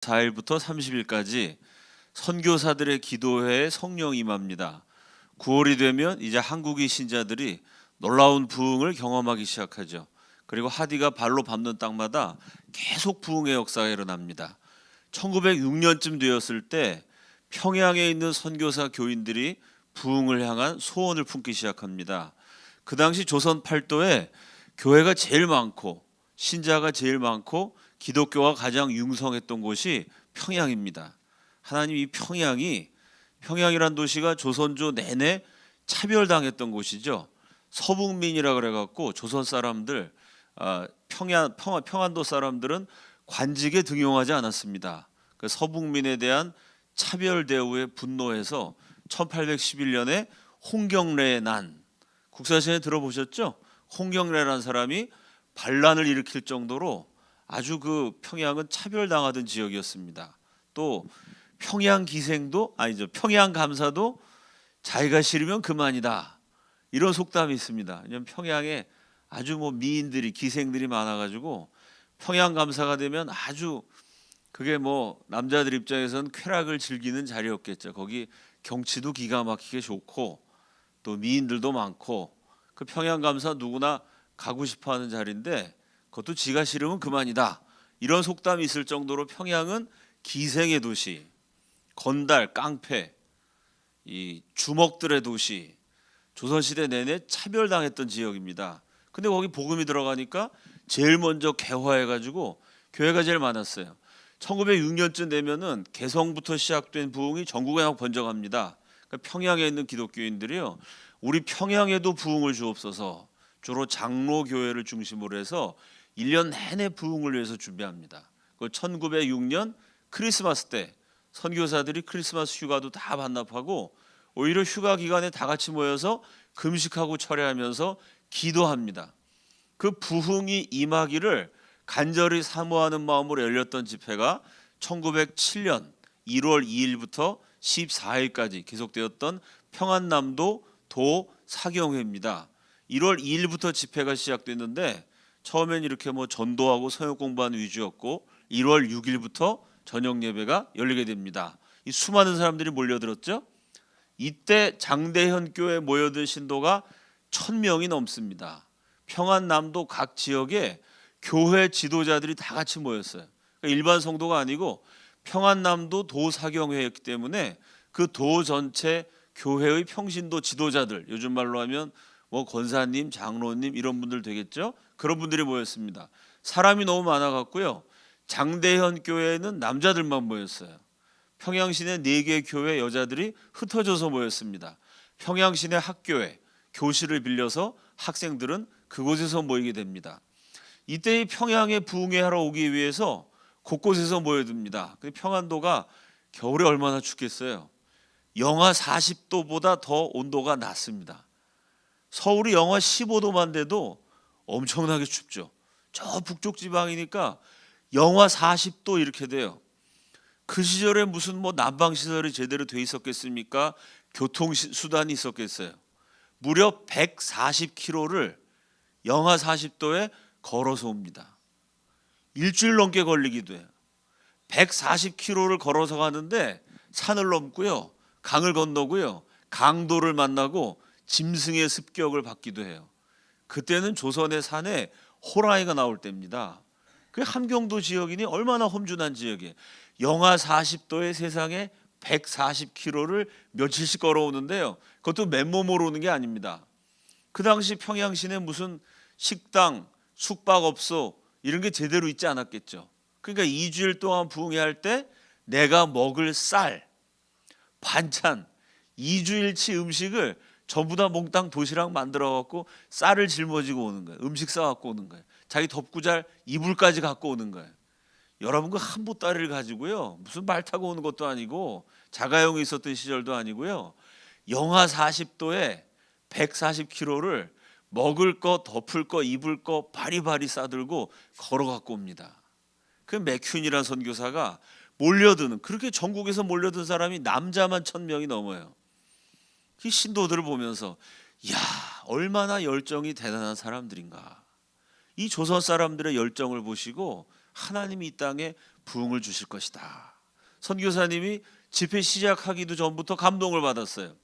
4일부터 30일까지 선교사들의 기도회에 성령 임합니다. 9월이 되면 이제 한국의 신자들이 놀라운 부흥을 경험하기 시작하죠. 그리고 하디가 발로 밟는 땅마다 계속 부흥의 역사가 일어납니다. 1906년쯤 되었을 때 평양에 있는 선교사 교인들이 부흥을 향한 소원을 품기 시작합니다. 그 당시 조선 팔도에 교회가 제일 많고 신자가 제일 많고 기독교가 가장 융성했던 곳이 평양입니다. 하나님 이 평양이란 도시가 조선조 내내 차별당했던 곳이죠. 서북민이라 그래갖고 조선 사람들 평안도 사람들은 관직에 등용하지 않았습니다. 그 서북민에 대한 차별 대우에 분노해서 1811년에 홍경래의 난, 국사시간에 들어보셨죠? 홍경래라는 사람이 반란을 일으킬 정도로 아주 그 평양은 차별당하던 지역이었습니다. 또 평양 감사도 자기가 싫으면 그만이다, 이런 속담이 있습니다. 왜냐하면 평양에 아주 미인들이 기생들이 많아가지고 평양 감사가 되면 아주 그게 남자들 입장에서는 쾌락을 즐기는 자리였겠죠. 거기 경치도 기가 막히게 좋고 또 미인들도 많고 그 평양 감사 누구나 가고 싶어하는 자리인데 그것도 지가 싫으면 그만이다, 이런 속담이 있을 정도로 평양은 기생의 도시, 건달, 깡패, 이 주먹들의 도시, 조선시대 내내 차별당했던 지역입니다. 근데 거기 복음이 들어가니까 제일 먼저 개화해가지고 교회가 제일 많았어요. 1906년쯤 되면은 개성부터 시작된 부흥이 전국에 막 번져갑니다. 그러니까 평양에 있는 기독교인들이요, 우리 평양에도 부흥을 주옵소서, 주로 장로교회를 중심으로 해서 1년 내내 부흥을 위해서 준비합니다. 1906년 크리스마스 때 선교사들이 크리스마스 휴가도 다 반납하고 오히려 휴가 기간에 다 같이 모여서 금식하고 철회하면서 기도합니다. 그 부흥이 임하기를 간절히 사모하는 마음으로 열렸던 집회가 1907년 1월 2일부터 14일까지 계속되었던 평안남도 도 사경회입니다. 1월 2일부터 집회가 시작됐는데 처음엔 이렇게 전도하고 서역 공부하는 위주였고 1월 6일부터 저녁 예배가 열리게 됩니다. 이 수많은 사람들이 몰려들었죠. 이때 장대현 교회에 모여든 신도가 1000명이 넘습니다. 평안남도 각 지역에 교회 지도자들이 다 같이 모였어요. 그러니까 일반 성도가 아니고 평안남도 도사경회였기 때문에 그 도 전체 교회의 평신도 지도자들, 요즘 말로 하면 권사님, 장로님 이런 분들 되겠죠. 그런 분들이 모였습니다. 사람이 너무 많아갖고요, 장대현 교회에는 남자들만 모였어요. 평양시내 4개 교회 여자들이 흩어져서 모였습니다. 평양시내 학교에 교실을 빌려서 학생들은 그곳에서 모이게 됩니다. 이때 평양에 부흥회 하러 오기 위해서 곳곳에서 모여듭니다. 평안도가 겨울에 얼마나 춥겠어요. 영하 40도보다 더 온도가 낮습니다. 서울이 영하 15도만 돼도 엄청나게 춥죠. 저 북쪽 지방이니까 영하 40도 이렇게 돼요. 그 시절에 무슨 난방시설이 제대로 돼 있었겠습니까? 교통수단이 있었겠어요. 무려 140km를 영하 40도에 걸어서 옵니다. 일주일 넘게 걸리기도 해요. 140km를 걸어서 가는데 산을 넘고요, 강을 건너고요, 강도를 만나고 짐승의 습격을 받기도 해요. 그때는 조선의 산에 호랑이가 나올 때입니다. 그 함경도 지역이니 얼마나 험준한 지역이에요. 영하 40도의 세상에 140km를 며칠씩 걸어오는데요, 그것도 맨몸으로 오는 게 아닙니다. 그 당시 평양 시내 무슨 식당, 숙박업소 이런 게 제대로 있지 않았겠죠. 그러니까 2주일 동안 부흥회 할 때 내가 먹을 쌀, 반찬, 2주일치 음식을 전부 다 몽땅 도시락 만들어 갖고 쌀을 짊어지고 오는 거예요. 음식 싸 갖고 오는 거예요. 자기 덮고 잘 이불까지 갖고 오는 거예요. 여러분 그 한 보따리를 가지고요, 무슨 말 타고 오는 것도 아니고 자가용이 있었던 시절도 아니고요, 영하 40도에 140km를 먹을 거, 덮을 거, 입을 거 바리바리 싸들고 걸어 갖고 옵니다. 그 맥큐니라는 선교사가 그렇게 전국에서 몰려든 사람이 남자만 1000명이 넘어요. 이 신도들을 보면서 얼마나 열정이 대단한 사람들인가. 이 조선 사람들의 열정을 보시고 하나님이 이 땅에 부흥을 주실 것이다. 선교사님이 집회 시작하기도 전부터 감동을 받았어요.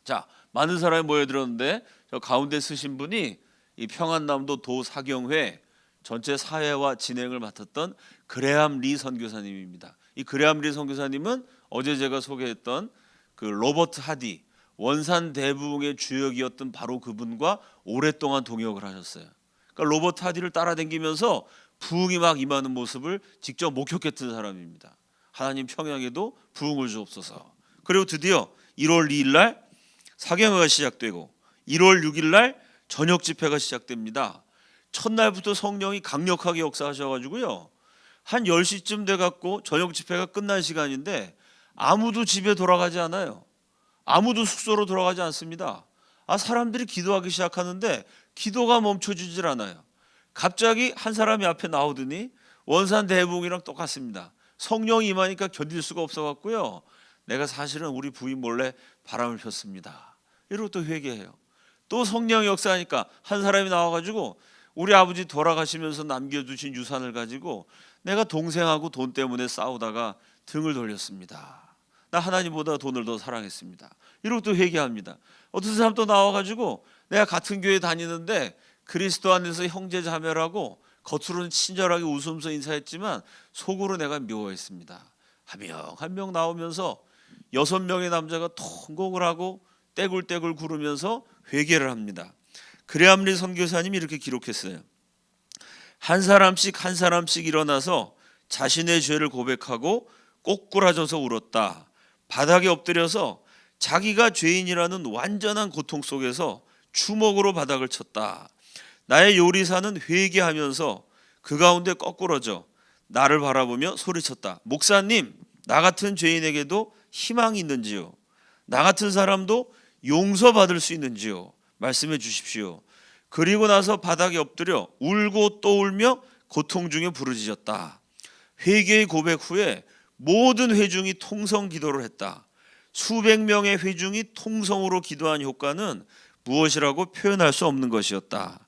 자, 많은 사람이 모여들었는데 저 가운데 쓰신 분이 이 평안남도 도사경회 전체 사회와 진행을 맡았던 그레함 리 선교사님입니다. 이 그레함 리 선교사님은 어제 제가 소개했던 그 로버트 하디 원산 대부흥의 주역이었던 바로 그분과 오랫동안 동역을 하셨어요. 그러니까 로버트 하디를 따라다니면서 부흥이 막 임하는 모습을 직접 목격했던 사람입니다. 하나님 평양에도 부흥을 주옵소서. 그리고 드디어 1월 2일 날 사경회가 시작되고 1월 6일 날 저녁 집회가 시작됩니다. 첫날부터 성령이 강력하게 역사하셔가지고요. 한 10시쯤 돼갖고 저녁 집회가 끝난 시간인데 아무도 집에 돌아가지 않아요. 아무도 숙소로 돌아가지 않습니다. 사람들이 기도하기 시작하는데 기도가 멈춰지질 않아요. 갑자기 한 사람이 앞에 나오더니 원산 대부흥이랑 똑같습니다. 성령이 임하니까 견딜 수가 없어갖고요. 내가 사실은 우리 부인 몰래 바람을 폈습니다. 이러고 또 회개해요. 또 성령이 역사하니까 한 사람이 나와가지고 우리 아버지 돌아가시면서 남겨두신 유산을 가지고 내가 동생하고 돈 때문에 싸우다가 등을 돌렸습니다. 나 하나님보다 돈을 더 사랑했습니다. 이러고 또 회개합니다. 어떤 사람 또 나와가지고 내가 같은 교회 다니는데 그리스도 안에서 형제 자매라고 겉으로는 친절하게 웃으면서 인사했지만 속으로 내가 미워했습니다. 한 명 나오면서 6명의 남자가 통곡을 하고 떼굴떼굴 구르면서 회개를 합니다. 그레함 리 선교사님이 이렇게 기록했어요. 한 사람씩 일어나서 자신의 죄를 고백하고 꼬꾸라져서 울었다. 바닥에 엎드려서 자기가 죄인이라는 완전한 고통 속에서 주먹으로 바닥을 쳤다. 나의 요리사는 회개하면서 그 가운데 거꾸러져 나를 바라보며 소리쳤다. 목사님, 나 같은 죄인에게도 희망이 있는지요? 나 같은 사람도 용서받을 수 있는지요? 말씀해 주십시오. 그리고 나서 바닥에 엎드려 울고 또 울며 고통 중에 부르짖었다. 회개의 고백 후에 모든 회중이 통성 기도를 했다. 수백 명의 회중이 통성으로 기도한 효과는 무엇이라고 표현할 수 없는 것이었다.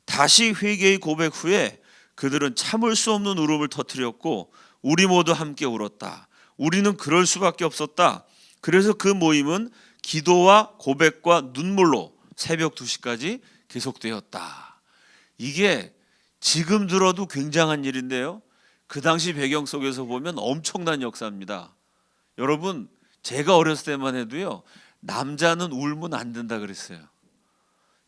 다시 회개의 고백 후에 그들은 참을 수 없는 울음을 터뜨렸고 우리 모두 함께 울었다. 우리는 그럴 수밖에 없었다. 그래서 그 모임은 기도와 고백과 눈물로 새벽 2시까지 계속되었다. 이게 지금 들어도 굉장한 일인데요. 그 당시 배경 속에서 보면 엄청난 역사입니다. 여러분, 제가 어렸을 때만 해도요, 남자는 울면 안 된다 그랬어요.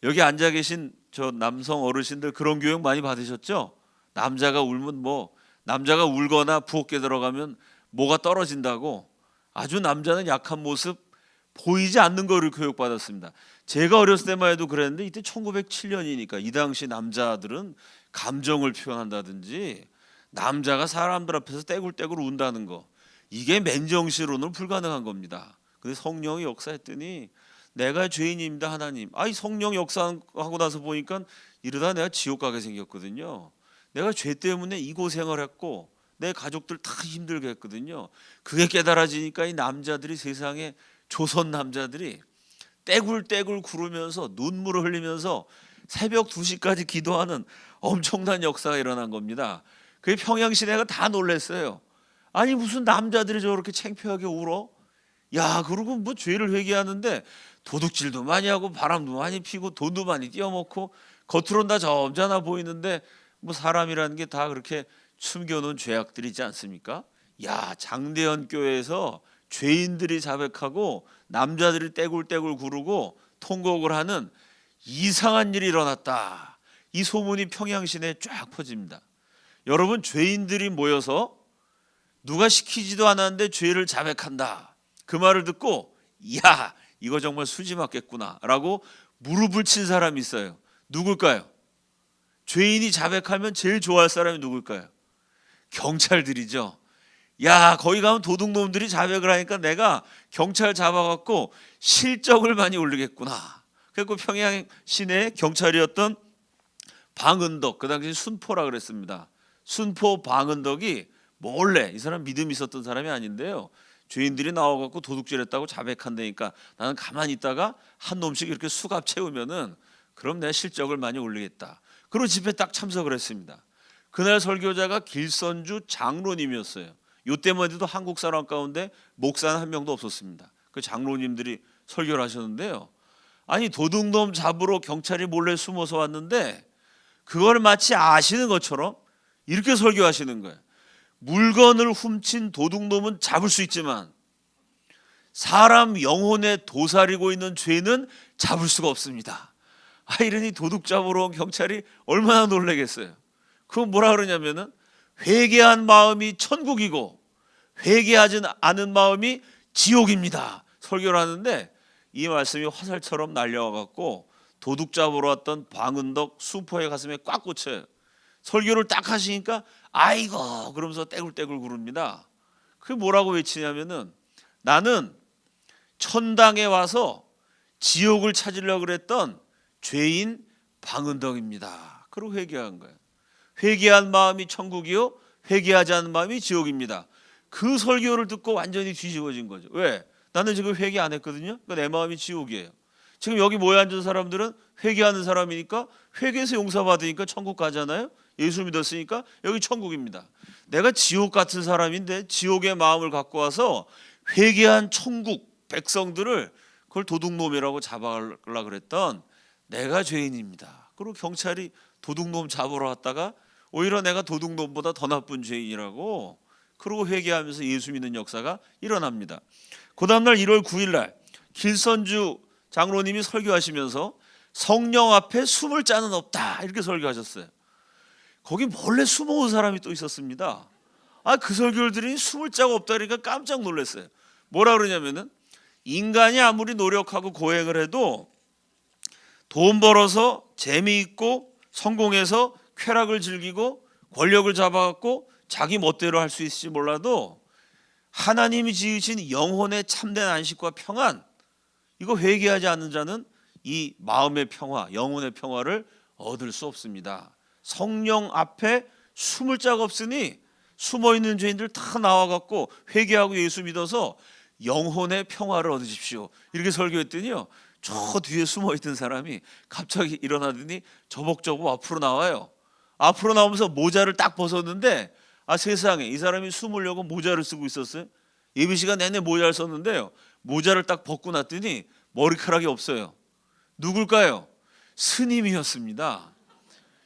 여기 앉아 계신 저 남성 어르신들 그런 교육 많이 받으셨죠? 남자가 울면 남자가 울거나 부엌에 들어가면 뭐가 떨어진다고 아주 남자는 약한 모습 보이지 않는 거를 교육받았습니다. 제가 어렸을 때만 해도 그랬는데 이때 1907년이니까 이 당시 남자들은 감정을 표현한다든지 남자가 사람들 앞에서 떼굴떼굴 운다는 거 이게 맨정신으로는 불가능한 겁니다. 근데 성령이 역사했더니 내가 죄인입니다 하나님. 성령 역사하고 나서 보니까 이러다 내가 지옥 가게 생겼거든요. 내가 죄 때문에 이 고생을 했고 내 가족들 다 힘들게 했거든요. 그게 깨달아지니까 이 남자들이 세상에 조선 남자들이 떼굴떼굴 구르면서 눈물을 흘리면서 새벽 2시까지 기도하는 엄청난 역사가 일어난 겁니다. 그게 평양시내가 다 놀랐어요. 아니 무슨 남자들이 저렇게 창피하게 울어? 야, 그리고 뭐 죄를 회개하는데 도둑질도 많이 하고 바람도 많이 피고 돈도 많이 띄어먹고 겉으로는 다 점잖아 보이는데 뭐 사람이라는 게 다 그렇게 숨겨놓은 죄악들이 있지 않습니까? 야, 장대현 교회에서 죄인들이 자백하고 남자들이 떼굴떼굴 구르고 통곡을 하는 이상한 일이 일어났다. 이 소문이 평양시내에 쫙 퍼집니다. 여러분, 죄인들이 모여서 누가 시키지도 않았는데 죄를 자백한다. 그 말을 듣고 야, 이거 정말 수지 맞겠구나 라고 무릎을 친 사람이 있어요. 누굴까요? 죄인이 자백하면 제일 좋아할 사람이 누굴까요? 경찰들이죠. 야, 거기 가면 도둑놈들이 자백을 하니까 내가 경찰 잡아갖고 실적을 많이 올리겠구나. 그래서 평양 시내 경찰이었던 방은덕, 그 당시 순포라 그랬습니다. 순포 방은덕이 몰래, 이 사람 믿음이 있었던 사람이 아닌데요, 죄인들이 나와갖고 도둑질했다고 자백한다니까 나는 가만히 있다가 한 놈씩 이렇게 수갑 채우면은 그럼 내가 실적을 많이 올리겠다. 그리고 집회 딱 참석을 했습니다. 그날 설교자가 길선주 장로님이었어요. 요때만 해도 한국 사람 가운데 목사는 한 명도 없었습니다. 그 장로님들이 설교를 하셨는데요. 아니 도둑놈 잡으러 경찰이 몰래 숨어서 왔는데 그걸 마치 아시는 것처럼 이렇게 설교하시는 거예요. 물건을 훔친 도둑놈은 잡을 수 있지만 사람 영혼에 도사리고 있는 죄는 잡을 수가 없습니다. 이러니 도둑 잡으러 온 경찰이 얼마나 놀라겠어요. 그건 뭐라 그러냐면은 회개한 마음이 천국이고 회개하지 않은 마음이 지옥입니다. 설교를 하는데 이 말씀이 화살처럼 날려와갖고 도둑 잡으러 왔던 방은덕 수포의 가슴에 꽉 꽂혀요. 설교를 딱 하시니까 아이고 그러면서 떼굴떼굴 구릅니다. 그게 뭐라고 외치냐면은 나는 천당에 와서 지옥을 찾으려고 그랬던 죄인 방은덕입니다. 그리고 회개한 거예요. 회개한 마음이 천국이요 회개하지 않은 마음이 지옥입니다. 그 설교를 듣고 완전히 뒤집어진 거죠. 왜? 나는 지금 회개 안 했거든요. 그러니까 내 마음이 지옥이에요. 지금 여기 모여 앉은 사람들은 회개하는 사람이니까 회개해서 용서받으니까 천국 가잖아요. 예수 믿었으니까 여기 천국입니다. 내가 지옥 같은 사람인데 지옥의 마음을 갖고 와서 회개한 천국 백성들을 그걸 도둑놈이라고 잡아가려고 그랬던 내가 죄인입니다. 그리고 경찰이 도둑놈 잡으러 왔다가 오히려 내가 도둑놈보다 더 나쁜 죄인이라고 그러고 회개하면서 예수 믿는 역사가 일어납니다. 그 다음날 1월 9일 날 길선주 장로님이 설교하시면서 성령 앞에 숨을 자는 없다 이렇게 설교하셨어요. 거기 몰래 숨어온 사람이 또 있었습니다. 그 설교를 들으니 숨을 자가 없다 그러니까 깜짝 놀랐어요. 뭐라 그러냐면은 인간이 아무리 노력하고 고행을 해도 돈 벌어서 재미있고 성공해서 쾌락을 즐기고 권력을 잡아갖고 자기 멋대로 할 수 있을지 몰라도 하나님이 지으신 영혼의 참된 안식과 평안 이거 회개하지 않는 자는 이 마음의 평화 영혼의 평화를 얻을 수 없습니다. 성령 앞에 숨을 자가 없으니 숨어있는 죄인들 다 나와갖고 회개하고 예수 믿어서 영혼의 평화를 얻으십시오 이렇게 설교했더니요 저 뒤에 숨어있던 사람이 갑자기 일어나더니 저벅저벅 앞으로 나와요. 앞으로 나오면서 모자를 딱 벗었는데 세상에 이 사람이 숨으려고 모자를 쓰고 있었어요. 예비시간 내내 모자를 썼는데요 모자를 딱 벗고 났더니 머리카락이 없어요. 누굴까요? 스님이었습니다.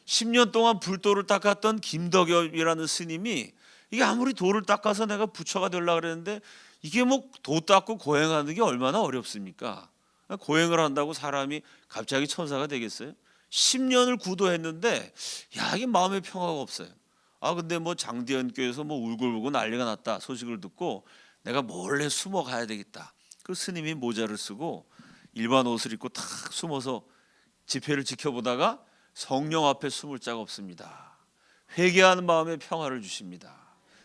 10년 동안 불도를 닦았던 김덕엽이라는 스님이 이게 아무리 돌을 닦아서 내가 부처가 되려고 그랬는데 이게 뭐 도 닦고 고행하는 게 얼마나 어렵습니까? 고행을 한다고 사람이 갑자기 천사가 되겠어요? 10년을 구도했는데 이게 마음의 평화가 없어요. 근데 뭐 장대현 교회에서 뭐 울고불고 난리가 났다 소식을 듣고 내가 몰래 숨어 가야 되겠다. 그 스님이 모자를 쓰고 일반 옷을 입고 탁 숨어서 집회를 지켜보다가 성령 앞에 숨을 자가 없습니다. 회개하는 마음에 평화를 주십니다.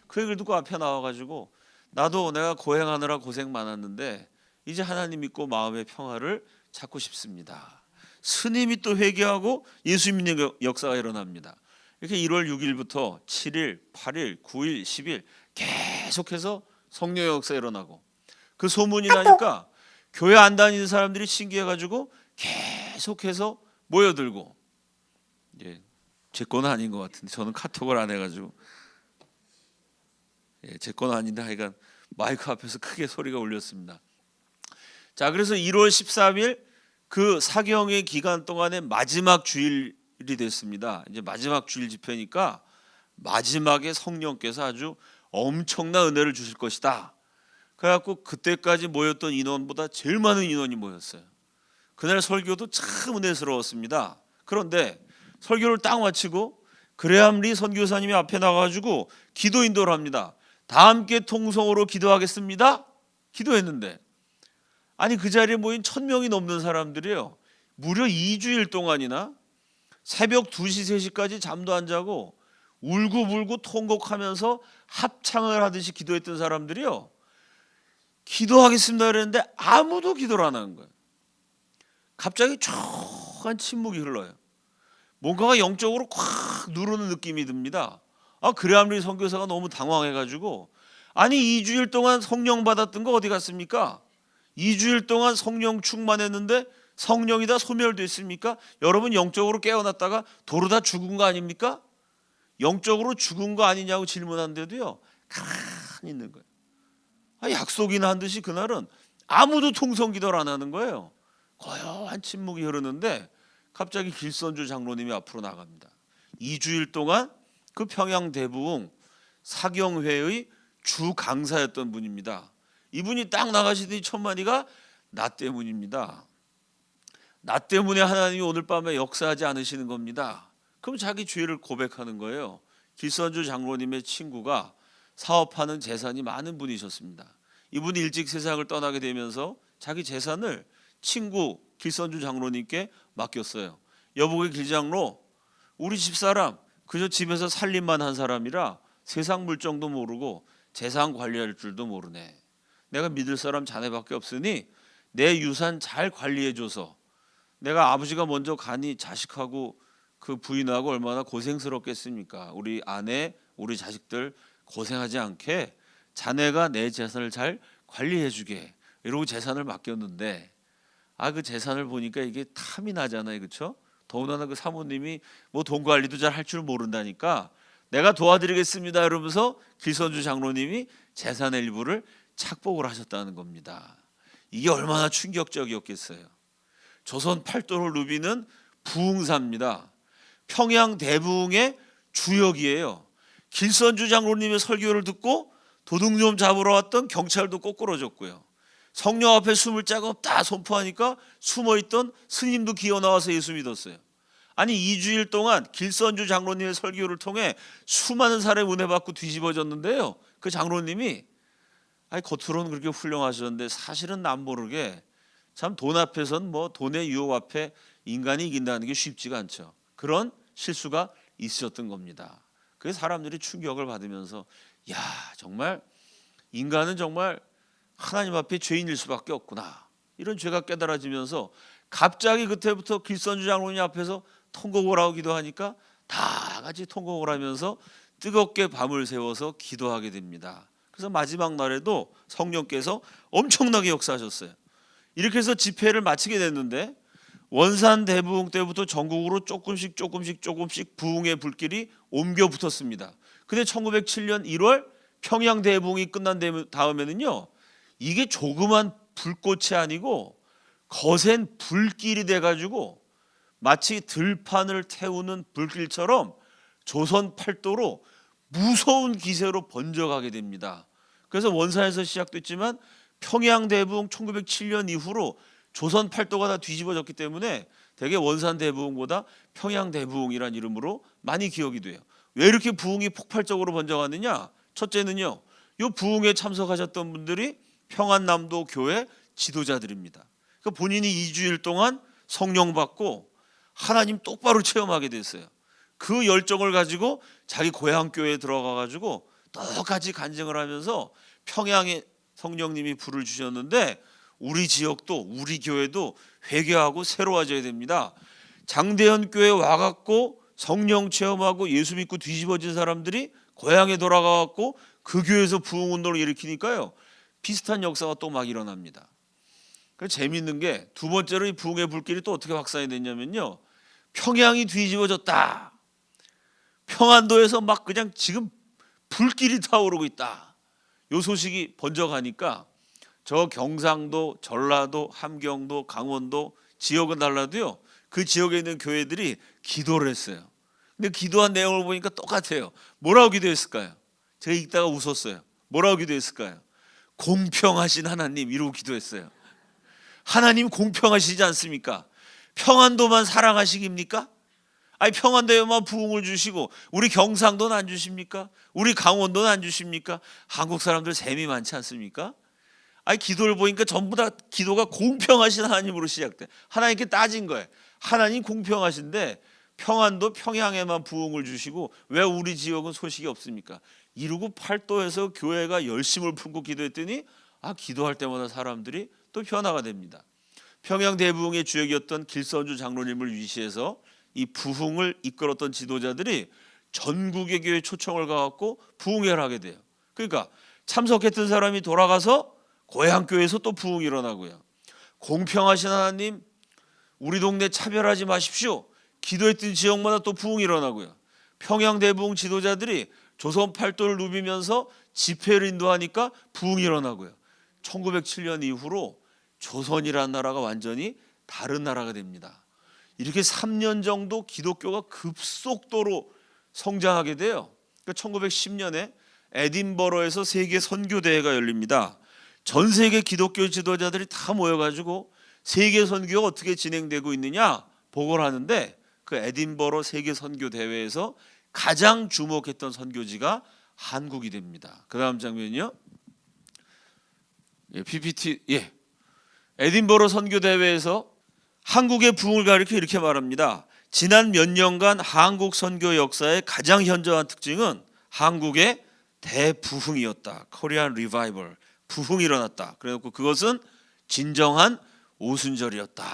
그 얘기를 듣고 앞에 나와가지고 나도 내가 고행하느라 고생 많았는데 이제 하나님 믿고 마음의 평화를 찾고 싶습니다. 스님이 또 회개하고 예수 믿는 역사가 일어납니다. 이렇게 1월 6일부터 7일, 8일, 9일, 10일 계속해서 성령의 역사가 일어나고 그 소문이 나니까 교회 안 다니는 사람들이 신기해가지고 계속해서 모여들고 제 건 아닌 것 같은데 저는 카톡을 안 해가지고 제 건 아닌데 하여간 마이크 앞에서 크게 소리가 울렸습니다. 자, 그래서 1월 13일 그 사경의 기간 동안의 마지막 주일이 됐습니다. 이제 마지막 주일 집회니까 마지막에 성령께서 아주 엄청난 은혜를 주실 것이다. 그래갖고 그때까지 모였던 인원보다 제일 많은 인원이 모였어요. 그날 설교도 참 은혜스러웠습니다. 그런데 설교를 딱 마치고 그레함리 선교사님이 앞에 나가가지고 기도 인도를 합니다. 다 함께 통성으로 기도하겠습니다. 기도했는데 그 자리에 모인 1000명이 넘는 사람들이요 무려 2주일 동안이나 새벽 2시 3시까지 잠도 안 자고 울고불고 통곡하면서 합창을 하듯이 기도했던 사람들이요 기도하겠습니다 그랬는데 아무도 기도를 안 하는 거예요. 갑자기 조용한 침묵이 흘러요. 뭔가가 영적으로 콱 누르는 느낌이 듭니다. 그레함리 선교사가 너무 당황해가지고 2주일 동안 성령 받았던 거 어디 갔습니까? 2주일 동안 성령 충만했는데 성령이 다 소멸됐습니까? 여러분 영적으로 깨어났다가 도로 다 죽은 거 아닙니까? 영적으로 죽은 거 아니냐고 질문한데도요 가만히 있는 거예요. 약속이나 한 듯이 그날은 아무도 통성기도를 안 하는 거예요. 고요한 침묵이 흐르는데 갑자기 길선주 장로님이 앞으로 나갑니다. 2주일 동안 그 평양 대부흥 사경회의 주 강사였던 분입니다. 이분이 딱 나가시더니 첫 마디가 나 때문입니다. 나 때문에 하나님이 오늘 밤에 역사하지 않으시는 겁니다. 그럼 자기 죄를 고백하는 거예요. 길선주 장로님의 친구가 사업하는 재산이 많은 분이셨습니다. 이분이 일찍 세상을 떠나게 되면서 자기 재산을 친구 길선주 장로님께 맡겼어요. 여보게 길장로, 우리 집사람 그저 집에서 살림만 한 사람이라 세상 물정도 모르고 재산 관리할 줄도 모르네. 내가 믿을 사람 자네밖에 없으니 내 유산 잘 관리해줘서, 내가 아버지가 먼저 가니 자식하고 그 부인하고 얼마나 고생스럽겠습니까. 우리 아내 우리 자식들 고생하지 않게 자네가 내 재산을 잘 관리해주게, 이러고 재산을 맡겼는데 그 재산을 보니까 이게 탐이 나잖아요, 그렇죠? 더군다나 그 사모님이 뭐 돈 관리도 잘 할 줄 모른다니까 내가 도와드리겠습니다 이러면서 길선주 장로님이 재산의 일부를 착복을 하셨다는 겁니다. 이게 얼마나 충격적이었겠어요. 조선 팔도를 누비는 부흥사입니다. 평양 대부흥의 주역이에요. 길선주 장로님의 설교를 듣고 도둑 좀 잡으러 왔던 경찰도 꼬꾸러졌고요. 성령 앞에 숨을 자가 없다 선포하니까 숨어있던 스님도 기어 나와서 예수 믿었어요. 아니 2주일 동안 길선주 장로님의 설교를 통해 수많은 사람의 은혜 받고 뒤집어졌는데요. 그 장로님이 겉으로는 그렇게 훌륭하셨는데 사실은 남 모르게 참 돈 앞에선 뭐 돈의 유혹 앞에 인간이 이긴다는 게 쉽지가 않죠. 그런 실수가 있었던 겁니다. 그래서 사람들이 충격을 받으면서 야, 정말 인간은 정말 하나님 앞에 죄인일 수밖에 없구나, 이런 죄가 깨달아지면서 갑자기 그때부터 길선주 장로님 앞에서 통곡을 하고 기도하니까 다 같이 통곡을 하면서 뜨겁게 밤을 새워서 기도하게 됩니다. 그래서 마지막 날에도 성령께서 엄청나게 역사하셨어요. 이렇게 해서 집회를 마치게 됐는데 원산 대부흥 때부터 전국으로 조금씩 부흥의 불길이 옮겨 붙었습니다. 근데 1907년 1월 평양 대부흥이 끝난 다음에는요, 이게 조그만 불꽃이 아니고 거센 불길이 돼가지고 마치 들판을 태우는 불길처럼 조선 팔도로 무서운 기세로 번져가게 됩니다. 그래서 원산에서 시작됐지만 평양 대부흥 1907년 이후로 조선 팔도가 다 뒤집어졌기 때문에 대개 원산 대부흥보다 평양 대부흥이라는 이름으로 많이 기억이 돼요. 왜 이렇게 부흥이 폭발적으로 번져갔느냐? 첫째는요, 이 부흥에 참석하셨던 분들이 평안남도 교회 지도자들입니다. 그러니까 본인이 2주일 동안 성령 받고 하나님 똑바로 체험하게 됐어요. 그 열정을 가지고 자기 고향 교회에 들어가 가지고 똑같이 간증을 하면서 평양에 성령님이 불을 주셨는데 우리 지역도 우리 교회도 회개하고 새로워져야 됩니다. 장대현 교회 와갖고 성령 체험하고 예수 믿고 뒤집어진 사람들이 고향에 돌아가갖고 그 교회에서 부흥운동을 일으키니까요, 비슷한 역사가 또 막 일어납니다. 그래서 재미있는 게 두 번째로 이 부흥의 불길이 또 어떻게 확산이 됐냐면요, 평양이 뒤집어졌다, 평안도에서 막 그냥 지금 불길이 타오르고 있다, 이 소식이 번져가니까 저 경상도, 전라도, 함경도, 강원도 지역은 달라도요, 그 지역에 있는 교회들이 기도를 했어요. 근데 기도한 내용을 보니까 똑같아요. 뭐라고 기도했을까요? 제가 읽다가 웃었어요. 뭐라고 기도했을까요? 공평하신 하나님, 이러고 기도했어요. 하나님 공평하시지 않습니까? 평안도만 사랑하시깁니까? 아니 평안도에만 부흥을 주시고 우리 경상도는 안 주십니까? 우리 강원도는 안 주십니까? 한국 사람들 셈이 많지 않습니까? 아니 기도를 보니까 전부 다 기도가 공평하신 하나님으로 시작돼. 하나님께 따진 거예요. 하나님 공평하신데 평안도 평양에만 부흥을 주시고 왜 우리 지역은 소식이 없습니까? 이러고 팔도에서 교회가 열심을 품고 기도했더니 기도할 때마다 사람들이 또 변화가 됩니다. 평양 대부흥의 주역이었던 길선주 장로님을 위시해서 이 부흥을 이끌었던 지도자들이 전국의 교회 초청을 가갖고 부흥회를 하게 돼요. 그러니까 참석했던 사람이 돌아가서 고향 교회에서 또 부흥이 일어나고요. 공평하신 하나님, 우리 동네 차별하지 마십시오. 기도했던 지역마다 또 부흥이 일어나고요. 평양 대부흥 지도자들이 조선 팔도를 누비면서 집회를 인도하니까 부흥이 일어나고요. 1907년 이후로 조선이라는 나라가 완전히 다른 나라가 됩니다. 이렇게 3년 정도 기독교가 급속도로 성장하게 돼요. 그러니까 1910년에 에딘버러에서 세계 선교대회가 열립니다. 전 세계 기독교 지도자들이 다 모여가지고 세계 선교가 어떻게 진행되고 있느냐 보고를 하는데, 그 에딘버러 세계 선교대회에서 가장 주목했던 선교지가 한국이 됩니다. 그 다음 장면이요. PPT. 에딘버러 선교대회에서 한국의 부흥을 가리켜 이렇게 말합니다. 지난 몇 년간 한국 선교 역사의 가장 현저한 특징은 한국의 대부흥이었다. 코리안 리바이벌, 부흥이 일어났다. 그래놓고 그것은 진정한 오순절이었다.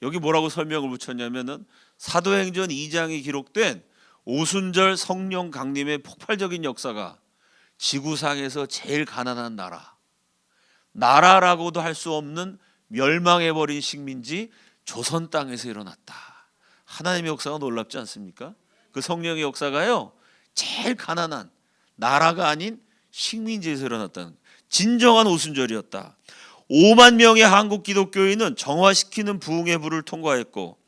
여기 뭐라고 설명을 붙였냐면은 사도행전 2장에 기록된 오순절 성령 강림의 폭발적인 역사가 지구상에서 제일 가난한 나라라고도 할 수 없는 멸망해버린 식민지 조선 땅에서 일어났다. 하나님의 역사가 놀랍지 않습니까? 그 성령의 역사가요, 제일 가난한 나라가 아닌 식민지에서 일어났다는, 진정한 오순절이었다. 5만 명의 한국 기독교인은 정화시키는 부흥의 불을 통과했고,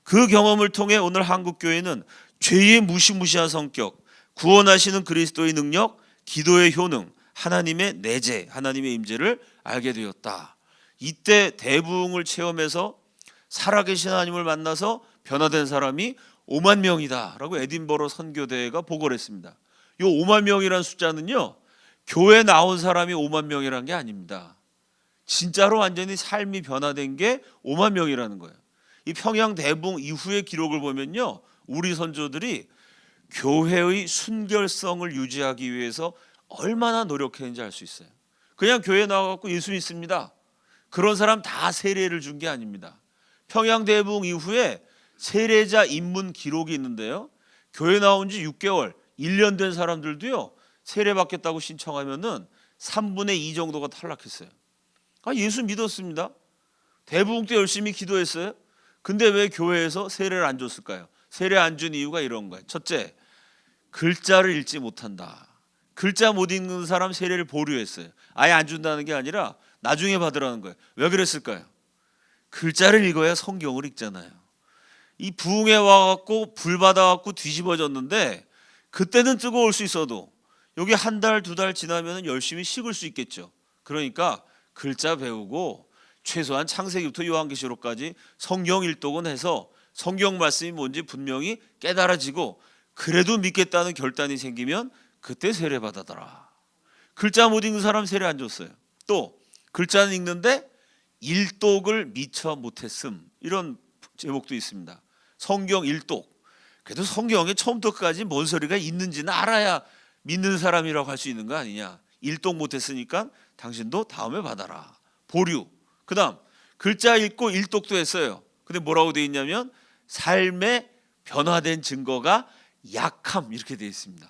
그 경험을 통해 오늘 한국 교회는 죄의 무시무시한 성격, 구원하시는 그리스도의 능력, 기도의 효능, 하나님의 내재, 하나님의 임재를 알게 되었다. 이때 대부흥을 체험해서 살아계신 하나님을 만나서 변화된 사람이 5만 명이다 라고 에딘버러 선교대회가 보고를 했습니다. 이 5만 명이라는 숫자는요, 교회 나온 사람이 5만 명이라는 게 아닙니다. 진짜로 완전히 삶이 변화된 게 5만 명이라는 거예요. 이 평양 대부흥 이후의 기록을 보면요, 우리 선조들이 교회의 순결성을 유지하기 위해서 얼마나 노력했는지 알 수 있어요. 그냥 교회 나와갖고 예수 믿습니다, 그런 사람 다 세례를 준 게 아닙니다. 평양 대부흥 이후에 세례자 입문 기록이 있는데요, 교회 나온 지 6개월, 1년 된 사람들도요, 세례 받겠다고 신청하면은 3분의 2 정도가 탈락했어요. 예수 믿었습니다. 대부흥 때 열심히 기도했어요. 근데 왜 교회에서 세례를 안 줬을까요? 세례 안 준 이유가 이런 거예요. 첫째, 글자를 읽지 못한다. 글자 못 읽는 사람 세례를 보류했어요. 아예 안 준다는 게 아니라 나중에 받으라는 거예요. 왜 그랬을까요? 글자를 읽어야 성경을 읽잖아요. 이 부흥에 와갖고 불 받아갖고 뒤집어졌는데, 그때는 뜨거울 수 있어도 여기 한 달, 2달 지나면 열심히 식을 수 있겠죠. 그러니까 글자 배우고 최소한 창세기부터 요한계시록까지 성경 일독은 해서 성경 말씀이 뭔지 분명히 깨달아지고, 그래도 믿겠다는 결단이 생기면 그때 세례 받아더라. 글자 못 읽는 사람 세례 안 줬어요. 또 글자는 읽는데 일독을 미처 못했음, 이런 제목도 있습니다. 성경 일독. 그래도 성경에 처음부터 끝까지 뭔 소리가 있는지는 알아야 믿는 사람이라고 할 수 있는 거 아니냐. 일독 못했으니까 당신도 다음에 받아라. 보류. 그 다음 글자 읽고 일독도 했어요. 근데 뭐라고 되어 있냐면 삶의 변화된 증거가 약함, 이렇게 되어 있습니다.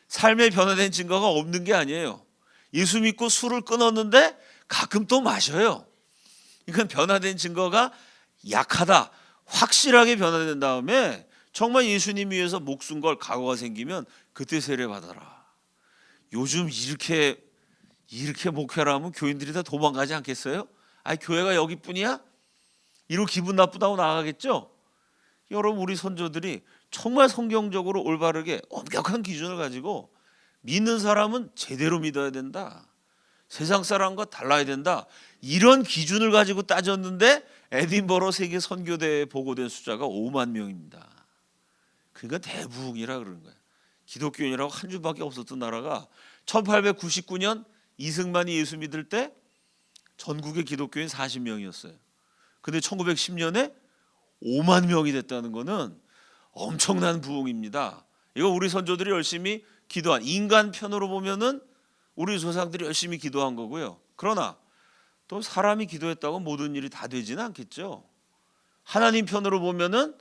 삶의 변화된 증거가 없는 게 아니에요. 예수 믿고 술을 끊었는데 가끔 또 마셔요. 이건 변화된 증거가 약하다. 확실하게 변화된 다음에 정말 예수님 위해서 목숨 걸 각오가 생기면 그때 세례 받아라. 요즘 이렇게 목회를 하면 교인들이 다 도망가지 않겠어요? 교회가 여기뿐이야? 이러고 기분 나쁘다고 나가겠죠? 여러분, 우리 선조들이 정말 성경적으로 올바르게 엄격한 기준을 가지고 믿는 사람은 제대로 믿어야 된다, 세상 사람과 달라야 된다, 이런 기준을 가지고 따졌는데 에딘버러 세계 선교대회에 보고된 숫자가 5만 명입니다. 그러니까 대부흥이라 그러는 거예요. 기독교인이라고 한 주밖에 없었던 나라가 1899년 이승만이 예수 믿을 때 전국의 기독교인 40명이었어요. 근데 1910년에 5만 명이 됐다는 거는 엄청난 부흥입니다. 이거 우리 선조들이 열심히 기도한, 인간 편으로 보면은 우리 조상들이 열심히 기도한 거고요. 그러나 또 사람이 기도했다고 모든 일이 다 되지는 않겠죠. 하나님 편으로 보면은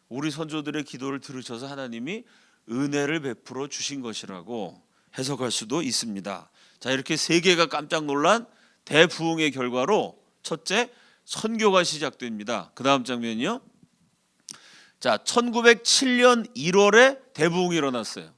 우리 선조들의 기도를 들으셔서 하나님이 은혜를 베풀어 주신 것이라고 해석할 수도 있습니다. 자, 이렇게 세계가 깜짝 놀란 대부흥의 결과로 첫째, 선교가 시작됩니다. 그 다음 장면이요. 자, 1907년 1월에 대부흥이 일어났어요.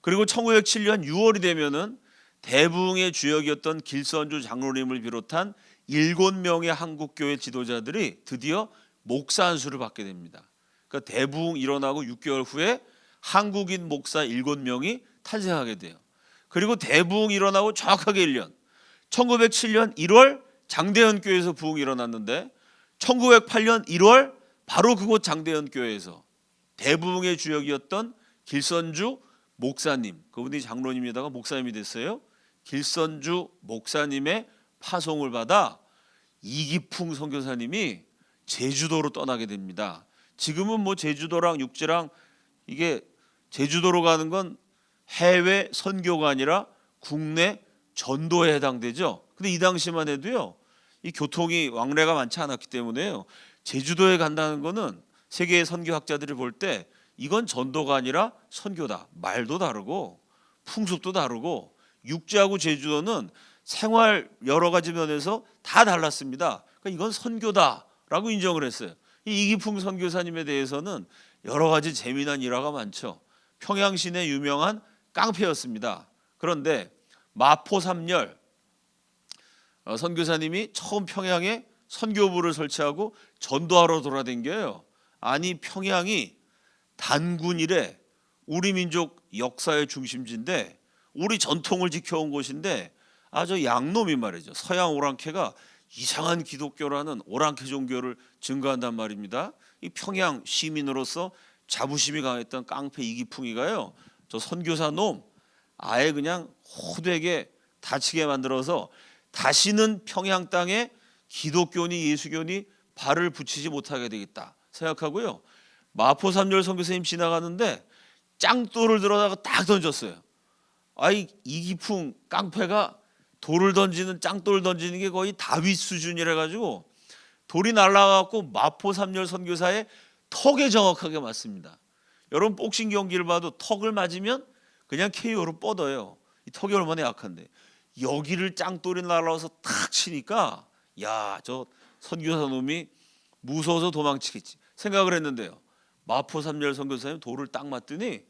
그리고 1907년 6월이 되면은 대부흥의 주역이었던 길선주 장로님을 비롯한 7명의 한국교회 지도자들이 드디어 목사 안수를 받게 됩니다. 그러니까 대부흥 일어나고 6개월 후에 한국인 목사 7명이 탄생하게 돼요. 그리고 대부흥 일어나고 정확하게 1년 1907년 1월 장대현 교회에서 부흥이 일어났는데 1908년 1월 바로 그곳 장대현 교회에서 대부흥의 주역이었던 길선주 목사님, 그분이 장로님에다가 목사님이 됐어요. 길선주 목사님의 파송을 받아 이기풍 선교사님이 제주도로 떠나게 됩니다. 지금은 뭐 제주도랑 육지랑 이게 제주도로 가는 건 해외 선교가 아니라 국내 전도에 해당되죠. 근데 이 당시만 해도요, 이 교통이 왕래가 많지 않았기 때문에요, 제주도에 간다는 거는 세계의 선교학자들이 볼 때 이건 전도가 아니라 선교다. 말도 다르고 풍습도 다르고 육지하고 제주도는 생활 여러 가지 면에서 다 달랐습니다. 그러니까 이건 선교다라고 인정을 했어요. 이 이기풍 선교사님에 대해서는 여러 가지 재미난 일화가 많죠. 평양 시내 유명한 깡패였습니다. 그런데 마포 3열 선교사님이 처음 평양에 선교부를 설치하고 전도하러 돌아다녀요. 아니 평양이 단군 이래 우리 민족 역사의 중심지인데 우리 전통을 지켜온 곳인데 저 양놈이 말이죠. 서양 오랑캐가 이상한 기독교라는 오랑캐 종교를 증거한단 말입니다. 이 평양 시민으로서 자부심이 강했던 깡패 이기풍이가요, 저 선교사 놈 아예 그냥 호되게 다치게 만들어서 다시는 평양 땅에 기독교니 예수교니 발을 붙이지 못하게 되겠다 생각하고요, 마포 3열 선교사님 지나가는데 짱돌을 들어다가 딱 던졌어요. 아이 이기풍 깡패가 돌을 던지는, 짱돌 던지는 게 거의 다윗 수준이라 가지고 돌이 날아가고 마포 3열 선교사의 턱에 정확하게 맞습니다. 여러분 복싱 경기를 봐도 턱을 맞으면 그냥 KO로 뻗어요. 이 턱이 얼마나 약한데 여기를 짱돌이 날아와서 탁 치니까 야, 저 선교사 놈이 무서워서 도망치겠지 생각을 했는데요, 마포 3열 선교사님 돌을 딱 맞더니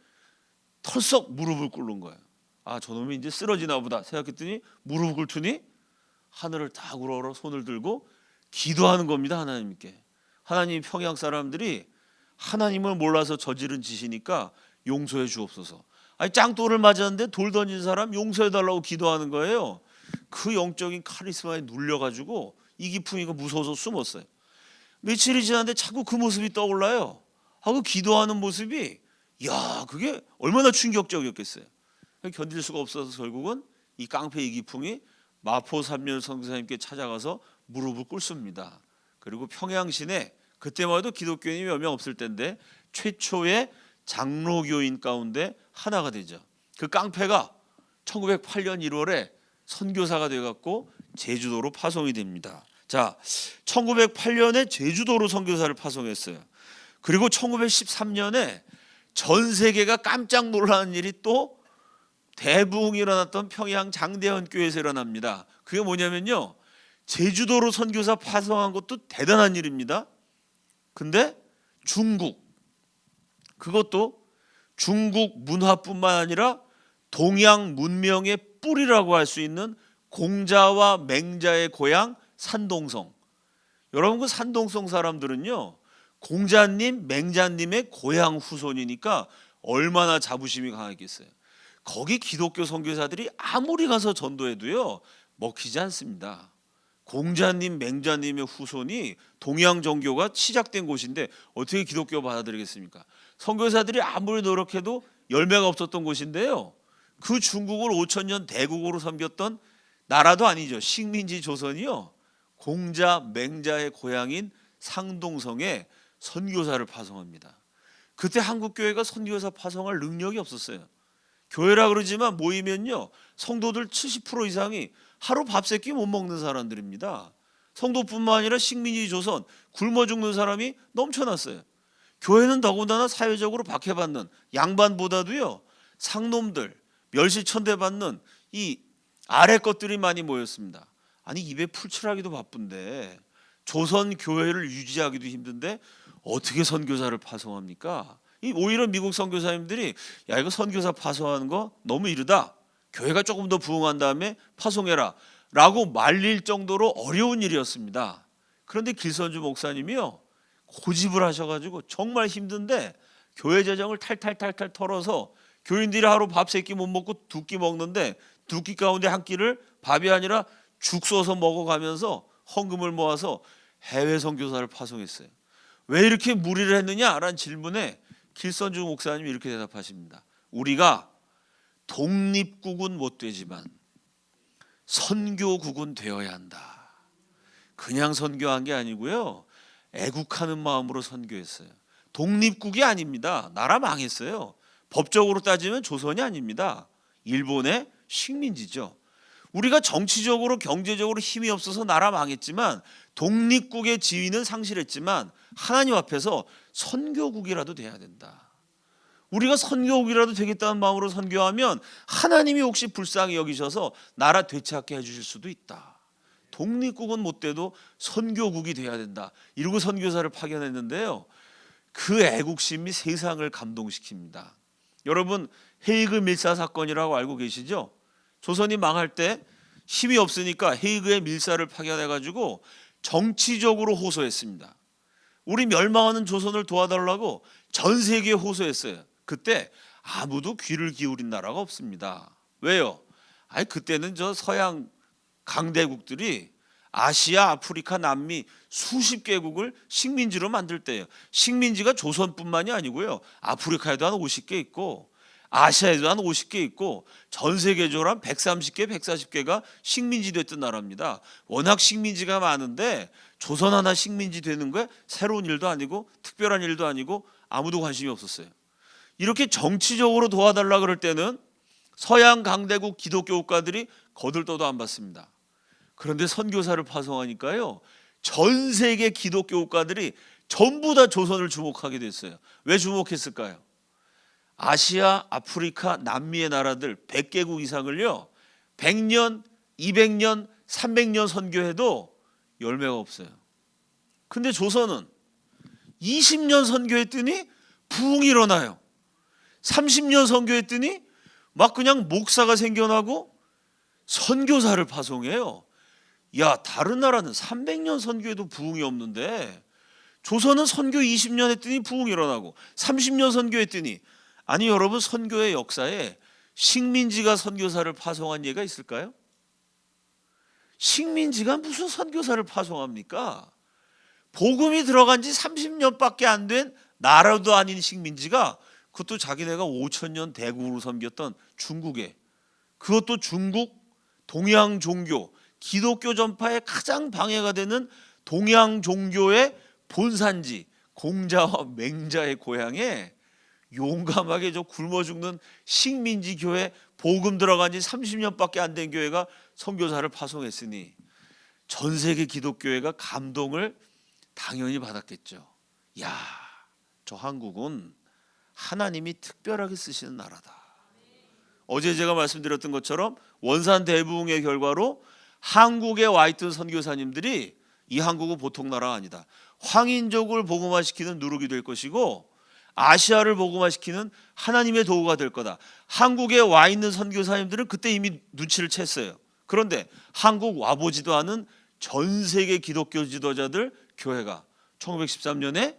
털썩 무릎을 꿇는 거예요. 저놈이 이제 쓰러지나 보다 생각했더니 무릎을 꿇더니 하늘을 딱 우러러 손을 들고 기도하는 겁니다. 하나님께. 하나님, 평양 사람들이 하나님을 몰라서 저지른 짓이니까 용서해 주옵소서. 짱돌을 맞았는데 돌 던진 사람 용서해 달라고 기도하는 거예요. 그 영적인 카리스마에 눌려가지고 이기풍이가 무서워서 숨었어요. 며칠이 지났는데 자꾸 그 모습이 떠올라요. 그 기도하는 모습이 그게 얼마나 충격적이었겠어요. 견딜 수가 없어서 결국은 이 깡패 이기풍이 마포 3열 선교사님께 찾아가서 무릎을 꿇습니다. 그리고 평양 시내 그때만 해도 기독교인이 몇 명 없을 텐데 최초의 장로교인 가운데 하나가 되죠. 그 깡패가 1908년 1월에 선교사가 돼갖고 제주도로 파송이 됩니다. 자, 1908년에 제주도로 선교사를 파송했어요. 그리고 1913년에 전 세계가 깜짝 놀라는 일이 또 대부흥이 일어났던 평양 장대현 교회에서 일어납니다. 그게 뭐냐면요, 제주도로 선교사 파송한 것도 대단한 일입니다. 근데 그것도 중국 문화뿐만 아니라 동양 문명의 뿌리라고 할 수 있는 공자와 맹자의 고향 산동성. 여러분 그 산동성 사람들은요, 공자님, 맹자님의 고향 후손이니까 얼마나 자부심이 강했겠어요. 거기 기독교 선교사들이 아무리 가서 전도해도요 먹히지 않습니다. 공자님, 맹자님의 후손이 동양 종교가 시작된 곳인데 어떻게 기독교 받아들이겠습니까? 선교사들이 아무리 노력해도 열매가 없었던 곳인데요, 그 중국을 5,000년 대국으로 섬겼던 나라도 아니죠. 식민지 조선이요, 공자, 맹자의 고향인 상동성에 선교사를 파송합니다. 그때 한국교회가 선교사 파송할 능력이 없었어요. 교회라 그러지만 모이면요 성도들 70% 이상이 하루 밥 세 끼 못 먹는 사람들입니다. 성도뿐만 아니라 식민지 조선 굶어 죽는 사람이 넘쳐났어요. 교회는 더군다나 사회적으로 박해받는 양반보다도요 상놈들, 멸시천대받는 이 아래 것들이 많이 모였습니다. 입에 풀칠하기도 바쁜데 조선 교회를 유지하기도 힘든데 어떻게 선교사를 파송합니까? 오히려 미국 선교사님들이 야 이거 선교사 파송하는 거 너무 이르다. 교회가 조금 더 부흥한 다음에 파송해라 라고 말릴 정도로 어려운 일이었습니다. 그런데 길선주 목사님이요 고집을 하셔가지고 정말 힘든데 교회 재정을 탈탈탈탈 털어서 교인들이 하루 밥 3끼 못 먹고 2끼 먹는데 2끼 가운데 한 끼를 밥이 아니라 죽 써서 먹어가면서 헌금을 모아서 해외 선교사를 파송했어요. 왜 이렇게 무리를 했느냐라는 질문에 길선주 목사님이 이렇게 대답하십니다. 우리가 독립국은 못 되지만 선교국은 되어야 한다. 그냥 선교한 게 아니고요. 애국하는 마음으로 선교했어요. 독립국이 아닙니다. 나라 망했어요. 법적으로 따지면 조선이 아닙니다. 일본의 식민지죠. 우리가 정치적으로 경제적으로 힘이 없어서 나라 망했지만 독립국의 지위는 상실했지만 하나님 앞에서 선교국이라도 돼야 된다. 우리가 선교국이라도 되겠다는 마음으로 선교하면 하나님이 혹시 불쌍히 여기셔서 나라 되찾게 해주실 수도 있다. 독립국은 못 돼도 선교국이 돼야 된다. 이러고 선교사를 파견했는데요. 그 애국심이 세상을 감동시킵니다. 여러분 헤이그 밀사 사건이라고 알고 계시죠? 조선이 망할 때 힘이 없으니까 헤이그의 밀사를 파견해가지고 정치적으로 호소했습니다. 우리 멸망하는 조선을 도와달라고 전 세계에 호소했어요. 그때 아무도 귀를 기울인 나라가 없습니다. 왜요? 그때는 저 서양 강대국들이 아시아, 아프리카, 남미 수십 개국을 식민지로 만들 때예요. 식민지가 조선뿐만이 아니고요. 아프리카에도 한 50개 있고 아시아에도 한 50개 있고 전 세계적으로 한 130개, 140개가 식민지 됐던 나라입니다. 워낙 식민지가 많은데 조선 하나 식민지 되는 거에 새로운 일도 아니고 특별한 일도 아니고 아무도 관심이 없었어요. 이렇게 정치적으로 도와달라 그럴 때는 서양 강대국 기독교 국가들이 거들떠도 안 받습니다. 그런데 선교사를 파송하니까요. 전 세계 기독교 국가들이 전부 다 조선을 주목하게 됐어요. 왜 주목했을까요? 아시아, 아프리카, 남미의 나라들 100개국 이상을요. 100년, 200년, 300년 선교해도 열매가 없어요. 근데 조선은 20년 선교했더니 부흥이 일어나요. 30년 선교했더니 막 그냥 목사가 생겨나고 선교사를 파송해요. 야, 다른 나라는 300년 선교해도 부흥이 없는데 조선은 선교 20년 했더니 부흥이 일어나고 30년 선교했더니 아니 여러분 선교의 역사에 식민지가 선교사를 파송한 예가 있을까요? 식민지가 무슨 선교사를 파송합니까? 복음이 들어간 지 30년밖에 안 된 나라도 아닌 식민지가 그것도 자기네가 5,000년 대국으로 섬겼던 중국에 그것도 중국 동양 종교 기독교 전파에 가장 방해가 되는 동양 종교의 본산지 공자와 맹자의 고향에 용감하게 저 굶어 죽는 식민지 교회 복음 들어간 지 30년밖에 안 된 교회가 선교사를 파송했으니 전 세계 기독교회가 감동을 당연히 받았겠죠. 야, 저 한국은 하나님이 특별하게 쓰시는 나라다. 어제 제가 말씀드렸던 것처럼 원산 대부흥의 결과로 한국에 와 있던 선교사님들이 이 한국은 보통 나라가 아니다. 황인족을 복음화시키는 누룩이 될 것이고 아시아를 복음화시키는 하나님의 도구가 될 거다. 한국에 와 있는 선교사님들은 그때 이미 눈치를 챘어요. 그런데 한국 와보지도 않은 전 세계 기독교 지도자들 교회가 1913년에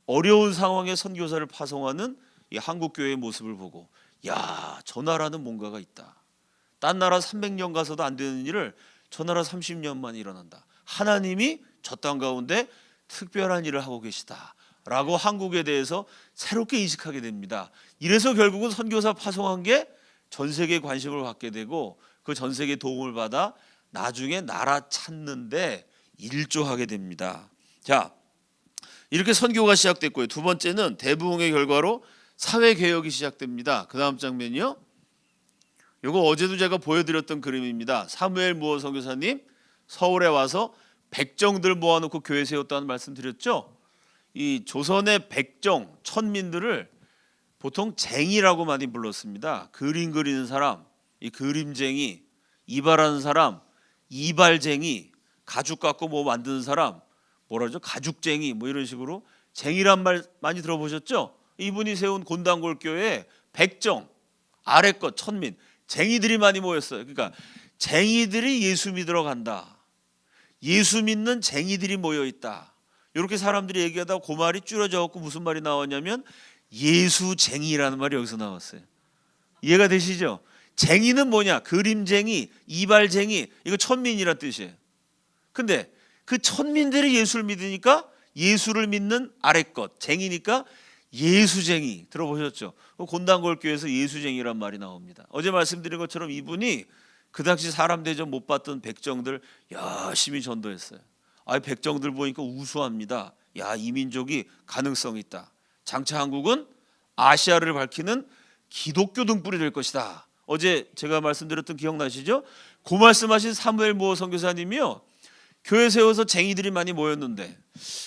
어려운 상황에 선교사를 파송하는 이 한국 교회의 모습을 보고 야, 저 나라는 뭔가가 있다. 딴 나라 300년 가서도 안 되는 일을 저 나라 30년 만에 일어난다. 하나님이 저 땅 가운데 특별한 일을 하고 계시다. 라고 한국에 대해서 새롭게 인식하게 됩니다. 이래서 결국은 선교사 파송한 게 전 세계에 관심을 갖게 되고 그 전 세계 도움을 받아 나중에 나라 찾는데 일조하게 됩니다. 자, 이렇게 선교가 시작됐고요. 두 번째는 대부흥의 결과로 사회개혁이 시작됩니다. 그 다음 장면이요. 이거 어제도 제가 보여드렸던 그림입니다. 사무엘 무어 선교사님 서울에 와서 백정들 모아놓고 교회 세웠다는 말씀 드렸죠. 이 조선의 백정, 천민들을 보통 쟁이라고 많이 불렀습니다. 그림 그리는 사람, 이 그림쟁이, 이발하는 사람, 이발쟁이, 가죽 갖고 뭐 만드는 사람, 뭐라 그러죠? 가죽쟁이 뭐 이런 식으로 쟁이란 말 많이 들어보셨죠? 이분이 세운 곤단골교회에 백정, 아래것, 천민, 쟁이들이 많이 모였어요. 그러니까 쟁이들이 예수 믿으러 간다. 예수 믿는 쟁이들이 모여 있다. 이렇게 사람들이 얘기하다가 그 말이 줄여져 갖고 무슨 말이 나왔냐면 예수쟁이라는 말이 여기서 나왔어요. 이해가 되시죠? 쟁이는 뭐냐? 그림쟁이, 이발쟁이, 이거 천민이란 뜻이에요. 근데 그 천민들이 예수를 믿으니까 예수를 믿는 아래것, 쟁이니까 예수쟁이. 들어보셨죠? 곤단골교회에서 예수쟁이란 말이 나옵니다. 어제 말씀드린 것처럼 이분이 그 당시 사람 대접 못 받던 백정들 열심히 전도했어요. 백정들 보니까 우수합니다. 야, 이 민족이 가능성 있다. 장차 한국은 아시아를 밝히는 기독교 등불이 될 것이다. 어제 제가 말씀드렸던 기억나시죠? 그 말씀하신 사무엘 모어 선교사님이요, 교회 세워서 쟁이들이 많이 모였는데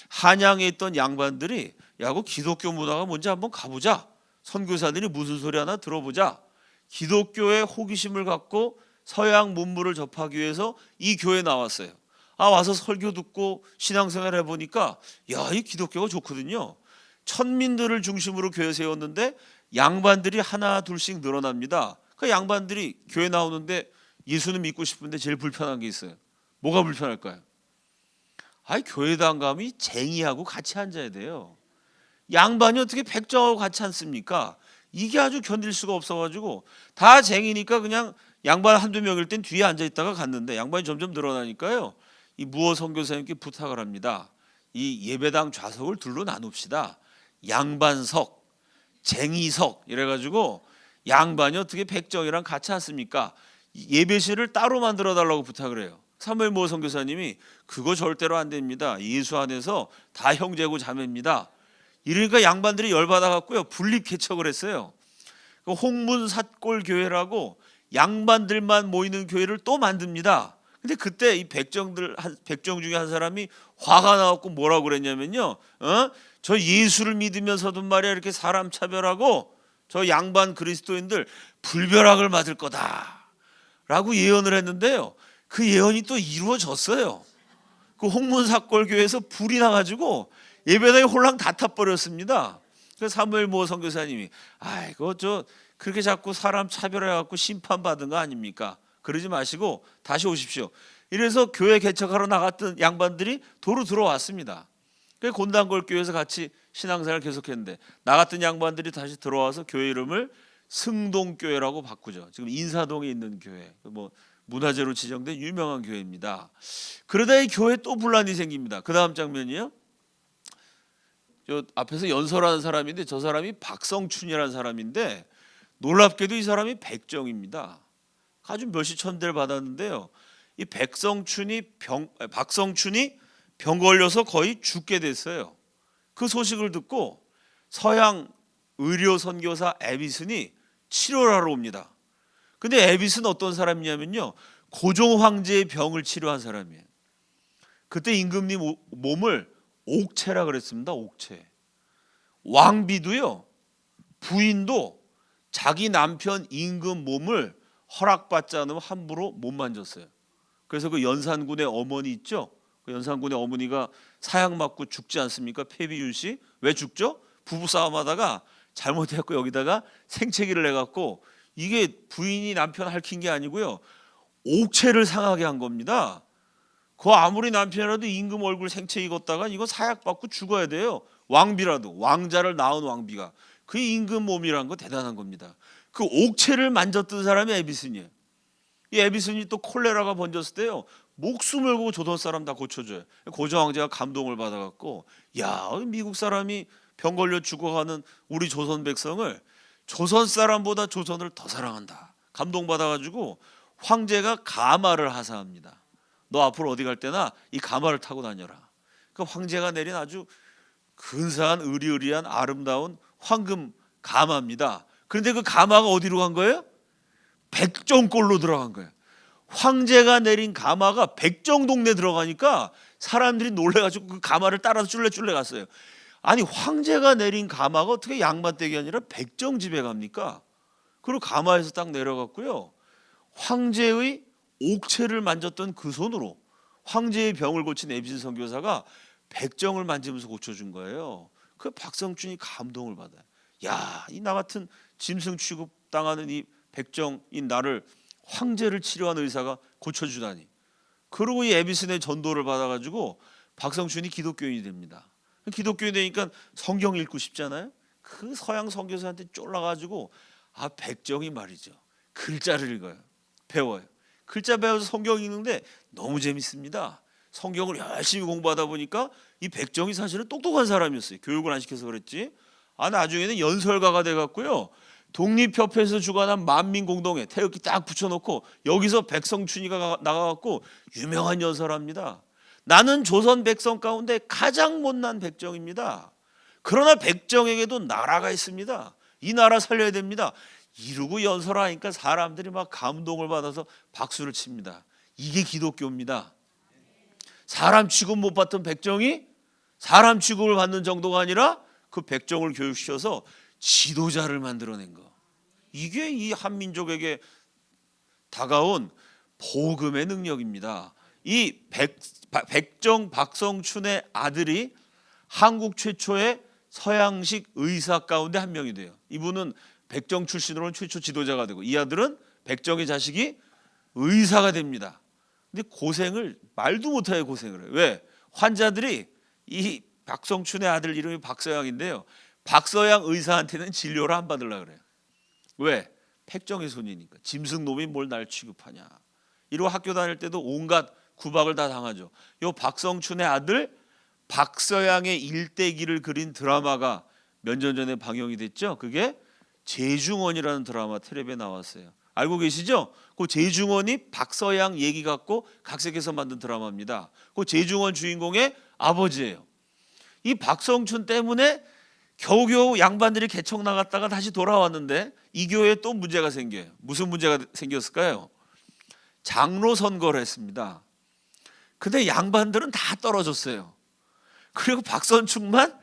한양에 있던 양반들이 야, 그 기독교 문화가 뭔지 한번 가보자. 선교사들이 무슨 소리 하나 들어보자. 기독교에 호기심을 갖고 서양 문물을 접하기 위해서 이 교회에 나왔어요. 와서 설교 듣고 신앙생활 해보니까 야, 이 기독교가 좋거든요. 천민들을 중심으로 교회 세웠는데 양반들이 하나 둘씩 늘어납니다. 그 양반들이 교회 나오는데 예수는 믿고 싶은데 제일 불편한 게 있어요. 뭐가 불편할까요? 교회도 안 가면 쟁이하고 같이 앉아야 돼요. 양반이 어떻게 백정하고 같이 앉습니까? 이게 아주 견딜 수가 없어가지고 다 쟁이니까 그냥 양반 한두 명일 땐 뒤에 앉아있다가 갔는데 양반이 점점 늘어나니까요, 이 무어 선교사님께 부탁을 합니다. 이 예배당 좌석을 둘로 나눕시다. 양반석, 쟁이석 이래가지고 양반이 어떻게 백정이랑 같이 앉습니까? 예배실을 따로 만들어 달라고 부탁을 해요. 사무엘 모어 선교사님이 그거 절대로 안 됩니다. 예수 안에서 다 형제고 자매입니다. 이러니까 양반들이 열받아 갖고요, 분립 개척을 했어요. 그 홍문삿골 교회라고 양반들만 모이는 교회를 또 만듭니다. 근데 그때 이 백정 중에 한 사람이 화가 나갖고 뭐라고 그랬냐면요, 저 예수를 믿으면서도 말이야 이렇게 사람 차별하고 저 양반 그리스도인들 불벼락을 맞을 거다라고 예언을 했는데요, 그 예언이 또 이루어졌어요. 그 홍문삿골 교회에서 불이 나가지고 예배당이 홀랑 다 타버렸습니다. 그래서 사무엘 모어 선교사님이 그거 저 그렇게 자꾸 사람 차별해갖고 심판받은 거 아닙니까? 그러지 마시고 다시 오십시오. 이래서 교회 개척하러 나갔던 양반들이 도로 들어왔습니다. 그래서 곤단골 교회에서 같이 신앙생활을 계속했는데 나갔던 양반들이 다시 들어와서 교회 이름을 승동교회라고 바꾸죠. 지금 인사동에 있는 교회, 뭐 문화재로 지정된 유명한 교회입니다. 그러다 이 교회에 또 분란이 생깁니다. 그 다음 장면이요, 저 앞에서 연설하는 사람인데 저 사람이 박성춘이라는 사람인데 놀랍게도 이 사람이 백정입니다. 아주 멸시천대를 받았는데요, 이 박성춘이 병 걸려서 거의 죽게 됐어요. 그 소식을 듣고 서양 의료 선교사 에비슨이 치료를 하러 옵니다. 근데 에비슨 어떤 사람이냐면요, 고종 황제의 병을 치료한 사람이에요. 그때 임금님 몸을 옥체라 그랬습니다. 옥체. 왕비도요, 부인도 자기 남편 임금 몸을 허락받지 않으면 함부로 못 만졌어요. 그래서 그 연산군의 어머니 있죠? 그 연산군의 어머니가 사약 맞고 죽지 않습니까? 패비윤 씨. 왜 죽죠? 부부 싸움하다가 잘못해갖고 여기다가 생채기를 내갖고 이게 부인이 남편 핥힌 게 아니고요, 옥체를 상하게 한 겁니다. 그 아무리 남편이라도 임금 얼굴 생채기 걷다가 이거 사약 받고 죽어야 돼요. 왕비라도, 왕자를 낳은 왕비가. 그 임금 몸이란 거 대단한 겁니다. 그 옥체를 만졌던 사람이 에비슨이에요. 이 에비슨이 또 콜레라가 번졌을 때요, 목숨을 걸고 조선 사람 다 고쳐줘요. 고종 황제가 감동을 받아갖고 야, 미국 사람이 병 걸려 죽어가는 우리 조선 백성을 조선 사람보다 조선을 더 사랑한다. 감동받아가지고 황제가 가마를 하사합니다. 너 앞으로 어디 갈 때나 이 가마를 타고 다녀라. 그 황제가 내린 아주 근사한 의리의리한 아름다운 황금 가마입니다. 그런데 그 가마가 어디로 간 거예요? 백정골로 들어간 거예요. 황제가 내린 가마가 백정 동네 들어가니까 사람들이 놀래가지고 그 가마를 따라서 쫄래쫄래 갔어요. 아니, 황제가 내린 가마가 어떻게 양반댁이 아니라 백정 집에 갑니까? 그리고 가마에서 딱 내려갔고요, 황제의 옥체를 만졌던 그 손으로 황제의 병을 고친 에비슨 선교사가 백정을 만지면서 고쳐준 거예요. 그 박성춘이 감동을 받아요. 야, 이 나 같은 짐승 취급당하는 이 백정인 나를 황제를 치료한 의사가 고쳐주다니. 그러고 이 에비슨의 전도를 받아가지고 박성춘이 기독교인이 됩니다. 기독교인이 되니까 성경 읽고 싶잖아요. 그 서양 선교사한테 쫄라가지고 백정이 말이죠, 글자를 읽어요. 배워요. 글자 배워서 성경 읽는데 너무 재밌습니다. 성경을 열심히 공부하다 보니까 이 백정이 사실은 똑똑한 사람이었어요. 교육을 안 시켜서 그랬지. 나중에는 연설가가 돼갖고요, 독립협회에서 주관한 만민공동회 태극기 딱 붙여놓고 여기서 백성춘이가 나가갖고 유명한 연설합니다. 나는 조선 백성 가운데 가장 못난 백정입니다. 그러나 백정에게도 나라가 있습니다. 이 나라 살려야 됩니다. 이러고 연설하니까 사람들이 막 감동을 받아서 박수를 칩니다. 이게 기독교입니다. 사람 취급 못 받던 백정이 사람 취급을 받는 정도가 아니라 그 백정을 교육시켜서 지도자를 만들어낸 거. 이게 이 한민족에게 다가온 복음의 능력입니다. 이 백정 박성춘의 아들이 한국 최초의 서양식 의사 가운데 한 명이 돼요. 이분은 백정 출신으로는 최초 지도자가 되고, 이 아들은 백정의 자식이 의사가 됩니다. 근데 고생을 말도 못하게 고생을 해요. 왜? 환자들이 이 박성춘의 아들 이름이 박서양인데요, 박서양 의사한테는 진료를 안 받으려고 그래요. 왜? 백정의 손이니까. 짐승놈이 뭘 날 취급하냐. 이러고 학교 다닐 때도 온갖 구박을 다 당하죠. 요 박성춘의 아들 박서양의 일대기를 그린 드라마가 몇 년 전에 방영이 됐죠. 그게 재중원이라는 드라마 텔레비에 나왔어요. 알고 계시죠? 그 재중원이 박서양 얘기 갖고 각색해서 만든 드라마입니다. 그 재중원 주인공의 아버지예요. 이 박성춘 때문에 겨우겨우 양반들이 개척 나갔다가 다시 돌아왔는데 이 교회에 또 문제가 생겨요. 무슨 문제가 생겼을까요? 장로 선거를 했습니다. 근데 양반들은 다 떨어졌어요. 그리고 박선충만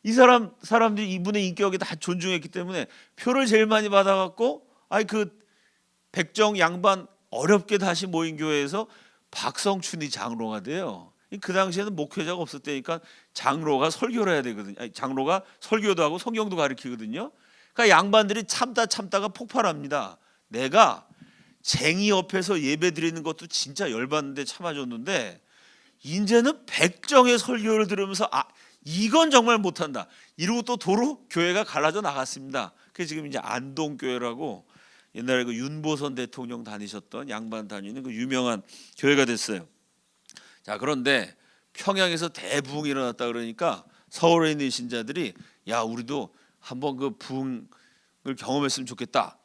이 사람들이 이분의 인격이 다 존중했기 때문에 표를 제일 많이 받아갖고 그 백정 양반 어렵게 다시 모인 교회에서 박성춘이 장로가 돼요. 그 당시에는 목회자가 없었다니까 장로가 설교를 해야 되거든요. 장로가 설교도 하고 성경도 가르치거든요. 그러니까 양반들이 참다가 폭발합니다. 내가 쟁이 옆에서 예배 드리는 것도 진짜 열받는데 참아줬는데 이제는 백정의 설교를 들으면서 이건 정말 못한다. 이러고 또 도로 교회가 갈라져 나갔습니다. 그게 지금 이제 안동교회라고 옛날에 그 윤보선 대통령 다니셨던 양반 다니는 그 유명한 교회가 됐어요. 자, 그런데 평양에서 대부흥이 일어났다 그러니까 서울에 있는 신자들이 우리도 한번 그 부흥을 경험했으면 좋겠다.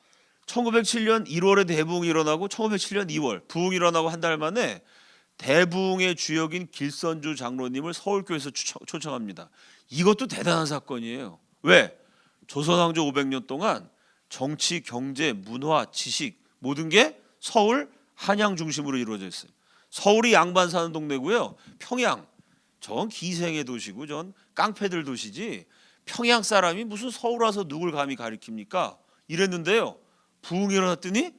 1907년 1월에 대부흥이 일어나고 1907년 2월 부흥이 일어나고 한 달 만에 대부흥의 주역인 길선주 장로님을 서울교회에서 초청합니다. 이것도 대단한 사건이에요. 왜? 조선왕조 500년 동안 정치, 경제, 문화, 지식 모든 게 서울, 한양 중심으로 이루어져 있어요. 서울이 양반 사는 동네고요. 평양, 전 기생의 도시고 전 깡패들 도시지 평양 사람이 무슨 서울 와서 누굴 감히 가리킵니까? 이랬는데요. 부흥이 일어났더니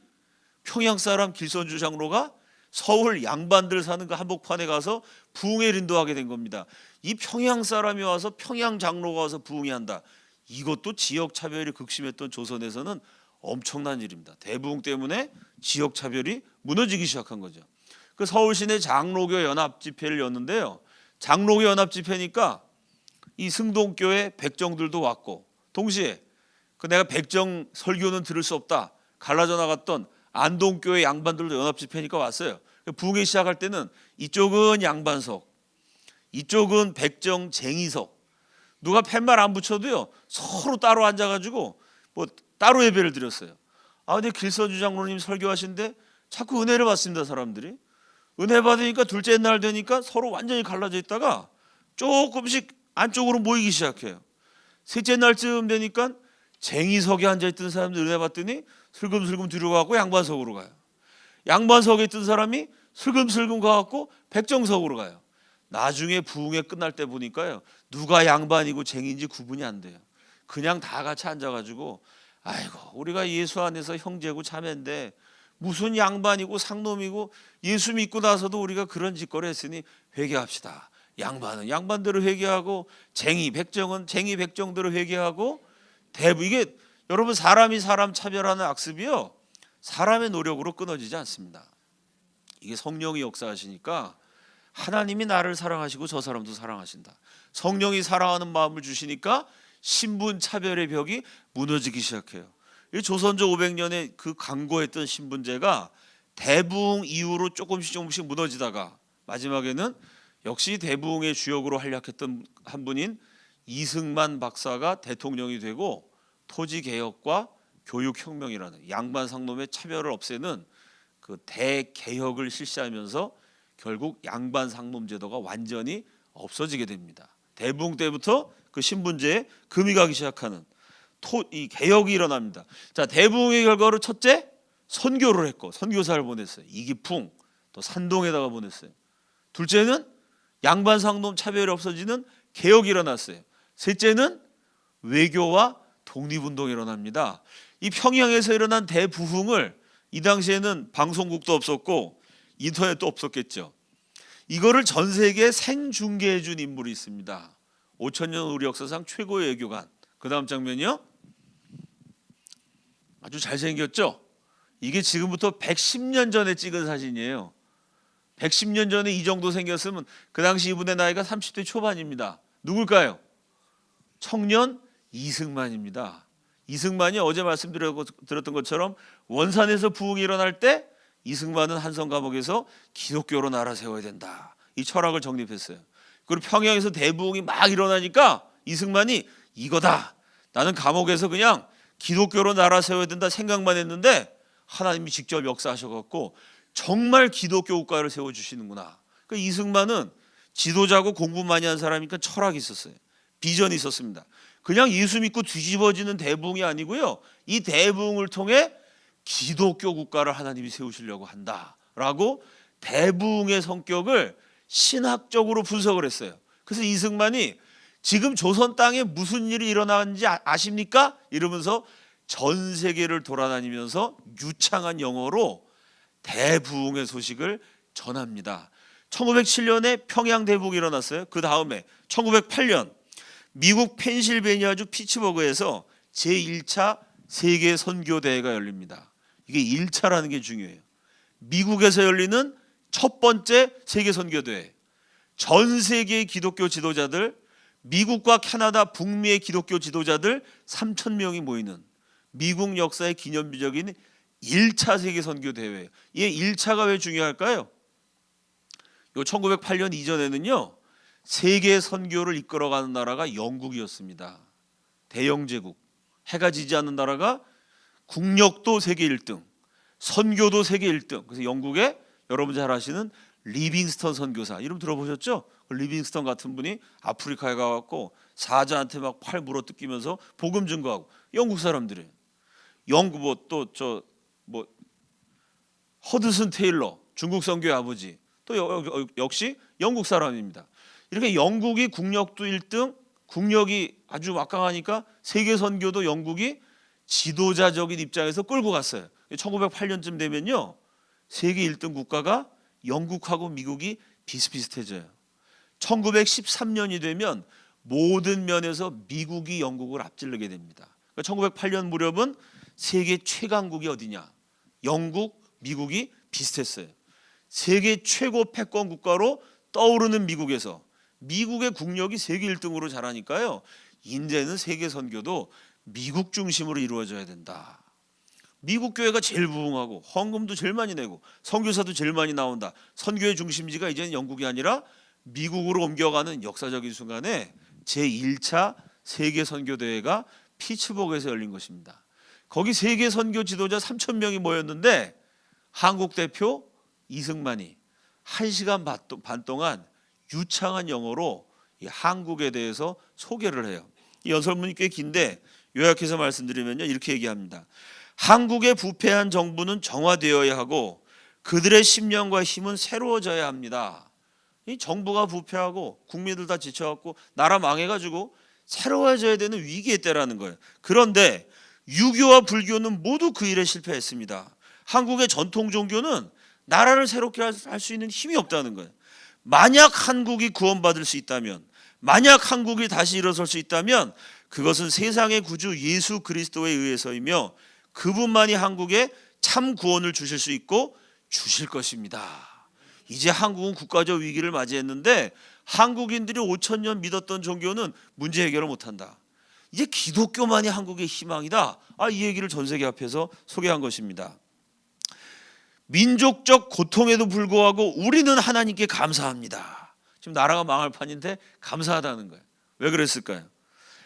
평양 사람 길선주 장로가 서울 양반들 사는 그 한복판에 가서 부흥에 인도하게 된 겁니다. 이 평양 사람이 와서 평양 장로가 와서 부흥이 한다. 이것도 지역 차별이 극심했던 조선에서는 엄청난 일입니다. 대부흥 때문에 지역 차별이 무너지기 시작한 거죠. 그 서울 시내 장로교 연합 집회를 였는데요. 장로교 연합 집회니까 이 승동교회 백정들도 왔고 동시에 그 내가 백정 설교는 들을 수 없다 갈라져 나갔던 안동교회 양반들도 연합 집회니까 왔어요. 부흥이 시작할 때는 이쪽은 양반석, 이쪽은 백정 쟁이석. 누가 팻말 안 붙여도요 서로 따로 앉아가지고 뭐 따로 예배를 드렸어요. 근데 길선주 장로님 설교하신데 자꾸 은혜를 받습니다. 사람들이 은혜 받으니까 둘째 날 되니까 서로 완전히 갈라져 있다가 조금씩 안쪽으로 모이기 시작해요. 셋째 날쯤 되니까 쟁이석에 앉아있던 사람들 은혜 받더니 슬금슬금 뒤로 가고 양반석으로 가요. 양반석에 있던 사람이 슬금슬금 가갖고 백정석으로 가요. 나중에 부흥회 끝날 때 보니까요 누가 양반이고 쟁인지 구분이 안 돼요. 그냥 다 같이 앉아가지고 아이고 우리가 예수 안에서 형제고 자매인데 무슨 양반이고 상놈이고 예수 믿고 나서도 우리가 그런 짓거리 했으니 회개합시다. 양반은 양반대로 회개하고 쟁이 백정은 쟁이 백정대로 회개하고 이게 여러분 사람이 사람 차별하는 악습이요, 사람의 노력으로 끊어지지 않습니다. 이게 성령이 역사하시니까 하나님이 나를 사랑하시고 저 사람도 사랑하신다. 성령이 사랑하는 마음을 주시니까 신분 차별의 벽이 무너지기 시작해요. 이 조선조 500년에 그 강고했던 신분제가 대부흥 이후로 조금씩 무너지다가 마지막에는 역시 대부흥의 주역으로 활약했던 한 분인 이승만 박사가 대통령이 되고 토지개혁과 교육혁명이라는 양반 상놈의 차별을 없애는 그 대개혁을 실시하면서 결국 양반 상놈 제도가 완전히 없어지게 됩니다. 대부흥 때부터 그 신분제에 금이 가기 시작하는 이 개혁이 일어납니다. 자, 대부흥의 결과로 첫째, 선교를 했고 선교사를 보냈어요. 이기풍, 또 산동에다가 보냈어요. 둘째는 양반 상놈 차별이 없어지는 개혁이 일어났어요. 셋째는 외교와 독립운동이 일어납니다. 이 평양에서 일어난 대부흥을, 이 당시에는 방송국도 없었고 인터넷도 없었겠죠. 이거를 전 세계에 생중계해 준 인물이 있습니다. 5,000년 우리 역사상 최고의 외교관. 그 다음 장면이요, 아주 잘생겼죠. 이게 지금부터 110년 전에 찍은 사진이에요. 110년 전에 이 정도 생겼으면 그 당시 이분의 나이가 30대 초반입니다. 누굴까요? 청년 이승만입니다. 이승만이 어제 말씀드렸던 것처럼 원산에서 부흥이 일어날 때 이승만은 한성 감옥에서 기독교로 나라 세워야 된다, 이 철학을 정립했어요. 그리고 평양에서 대부흥이 막 일어나니까 이승만이 이거다, 나는 감옥에서 그냥 기독교로 나라 세워야 된다 생각만 했는데 하나님이 직접 역사하셔갖고 정말 기독교 국가를 세워주시는구나. 그러니까 이승만은 지도자고 공부 많이 한 사람이니까 철학이 있었어요. 비전이 있었습니다. 그냥 예수 믿고 뒤집어지는 대부흥이 아니고요, 이 대부흥을 통해 기독교 국가를 하나님이 세우시려고 한다라고 대부흥의 성격을 신학적으로 분석을 했어요. 그래서 이승만이 지금 조선 땅에 무슨 일이 일어나는지 아십니까? 이러면서 전 세계를 돌아다니면서 유창한 영어로 대부흥의 소식을 전합니다. 1907년에 평양 대부흥이 일어났어요. 그 다음에 1908년 미국 펜실베니아주 피츠버그에서 제1차 세계 선교 대회가 열립니다. 이게 1차라는 게 중요해요. 미국에서 열리는 첫 번째 세계 선교 대회. 전 세계의 기독교 지도자들, 미국과 캐나다 북미의 기독교 지도자들 3,000명이 모이는 미국 역사의 기념비적인 1차 세계 선교 대회. 이 1차가 왜 중요할까요? 요 1908년 이전에는요, 세계 선교를 이끌어가는 나라가 영국이었습니다. 대영제국. 해가 지지 않는 나라가 국력도 세계 1등, 선교도 세계 1등. 그래서 영국에 여러분 잘 아시는 리빙스턴 선교사, 이름 들어보셨죠? 리빙스턴 같은 분이 아프리카에 가갖고 사자한테 막 팔 물어 뜯기면서 복음 증거하고, 영국 사람들이에요. 영국 허드슨 테일러, 중국 선교의 아버지, 또 역시 영국 사람입니다. 이렇게 영국이 국력도 1등, 국력이 아주 막강하니까 세계 선교도 영국이 지도자적인 입장에서 끌고 갔어요. 1908년쯤 되면요, 세계 1등 국가가 영국하고 미국이 비슷비슷해져요. 1913년이 되면 모든 면에서 미국이 영국을 앞지르게 됩니다. 1908년 무렵은 세계 최강국이 어디냐? 영국, 미국이 비슷했어요. 세계 최고 패권 국가로 떠오르는 미국에서 미국의 국력이 세계 1등으로 자라니까요, 이제는 세계 선교도 미국 중심으로 이루어져야 된다. 미국 교회가 제일 부흥하고 헌금도 제일 많이 내고 선교사도 제일 많이 나온다. 선교의 중심지가 이제는 영국이 아니라 미국으로 옮겨가는 역사적인 순간에 제1차 세계 선교 대회가 피츠버그에서 열린 것입니다. 거기 세계 선교 지도자 3,000명이 모였는데 한국 대표 이승만이 1시간 반 동안 유창한 영어로 이 한국에 대해서 소개를 해요. 이 연설문이 꽤 긴데 요약해서 말씀드리면요, 이렇게 얘기합니다. 한국의 부패한 정부는 정화되어야 하고 그들의 심령과 힘은 새로워져야 합니다. 이 정부가 부패하고 국민들 다 지쳐갖고 나라 망해가지고 새로워져야 되는 위기의 때라는 거예요. 그런데 유교와 불교는 모두 그 일에 실패했습니다. 한국의 전통 종교는 나라를 새롭게 할 수 있는 힘이 없다는 거예요. 만약 한국이 구원받을 수 있다면, 만약 한국이 다시 일어설 수 있다면 그것은 세상의 구주 예수 그리스도에 의해서이며 그분만이 한국에 참 구원을 주실 수 있고 주실 것입니다. 이제 한국은 국가적 위기를 맞이했는데 한국인들이 5천 년 믿었던 종교는 문제 해결을 못한다. 이제 기독교만이 한국의 희망이다. 이 얘기를 전 세계 앞에서 소개한 것입니다. 민족적 고통에도 불구하고 우리는 하나님께 감사합니다. 지금 나라가 망할 판인데 감사하다는 거예요. 왜 그랬을까요?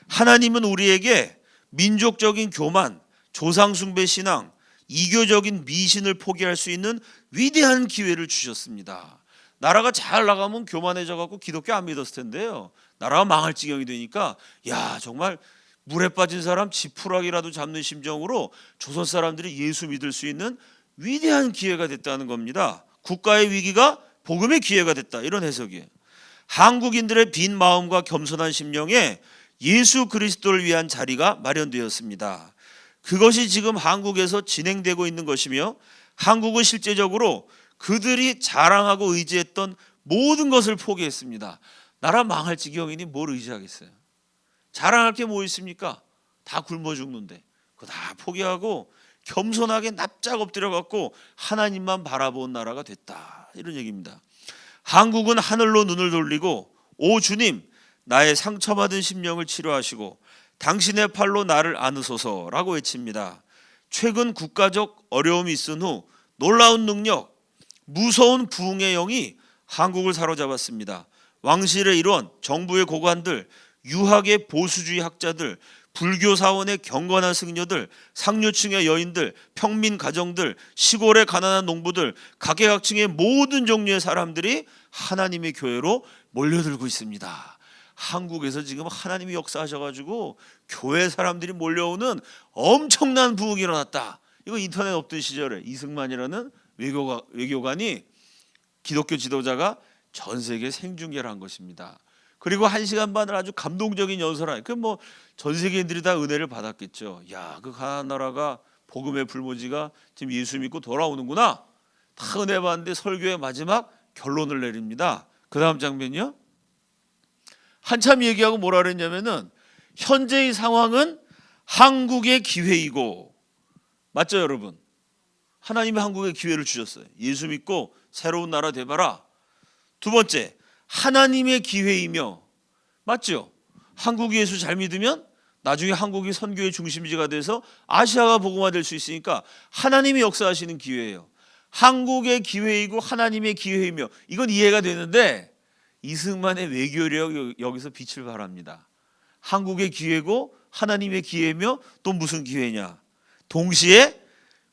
하나님은 우리에게 민족적인 교만, 조상숭배 신앙, 이교적인 미신을 포기할 수 있는 위대한 기회를 주셨습니다. 나라가 잘 나가면 교만해져 갖고 기독교 안 믿었을 텐데요. 나라가 망할 지경이 되니까 정말 물에 빠진 사람 지푸라기라도 잡는 심정으로 조선 사람들이 예수 믿을 수 있는 위대한 기회가 됐다는 겁니다. 국가의 위기가 복음의 기회가 됐다, 이런 해석이에요. 한국인들의 빈 마음과 겸손한 심령에 예수 그리스도를 위한 자리가 마련되었습니다. 그것이 지금 한국에서 진행되고 있는 것이며 한국은 실제적으로 그들이 자랑하고 의지했던 모든 것을 포기했습니다. 나라 망할 지경이니 뭘 의지하겠어요? 자랑할 게 뭐 있습니까? 다 굶어 죽는데 그거 다 포기하고 겸손하게 납작 엎드려 갖고 하나님만 바라본 나라가 됐다, 이런 얘기입니다. 한국은 하늘로 눈을 돌리고 오 주님, 나의 상처받은 심령을 치료하시고 당신의 팔로 나를 안으소서라고 외칩니다. 최근 국가적 어려움이 있은 후 놀라운 능력, 무서운 부흥의 영이 한국을 사로잡았습니다. 왕실의 일원, 정부의 고관들, 유학의 보수주의 학자들, 불교 사원의 경건한 승려들, 상류층의 여인들, 평민 가정들, 시골의 가난한 농부들, 각계각층의 모든 종류의 사람들이 하나님의 교회로 몰려들고 있습니다. 한국에서 지금 하나님이 역사하셔가지고 교회 사람들이 몰려오는 엄청난 부흥이 일어났다. 이거 인터넷 없던 시절에 이승만이라는 외교관이, 기독교 지도자가 전 세계에 생중계를 한 것입니다. 그리고 1시간 반을 아주 감동적인 연설을, 전 세계인들이 다 은혜를 받았겠죠. 그 가난한 나라가 복음의 불모지가 지금 예수 믿고 돌아오는구나. 다 은혜 받는데 설교의 마지막 결론을 내립니다. 그 다음 장면이요. 한참 얘기하고 뭐라 그랬냐면은 현재의 상황은 한국의 기회이고, 맞죠 여러분? 하나님이 한국에 기회를 주셨어요. 예수 믿고 새로운 나라 돼봐라. 두 번째, 하나님의 기회이며, 맞죠? 한국 예수 잘 믿으면 나중에 한국이 선교의 중심지가 돼서 아시아가 복음화될 수 있으니까 하나님이 역사하시는 기회예요. 한국의 기회이고 하나님의 기회이며, 이건 이해가 되는데 이승만의 외교력 여기서 빛을 발합니다. 한국의 기회고 하나님의 기회이며 또 무슨 기회냐? 동시에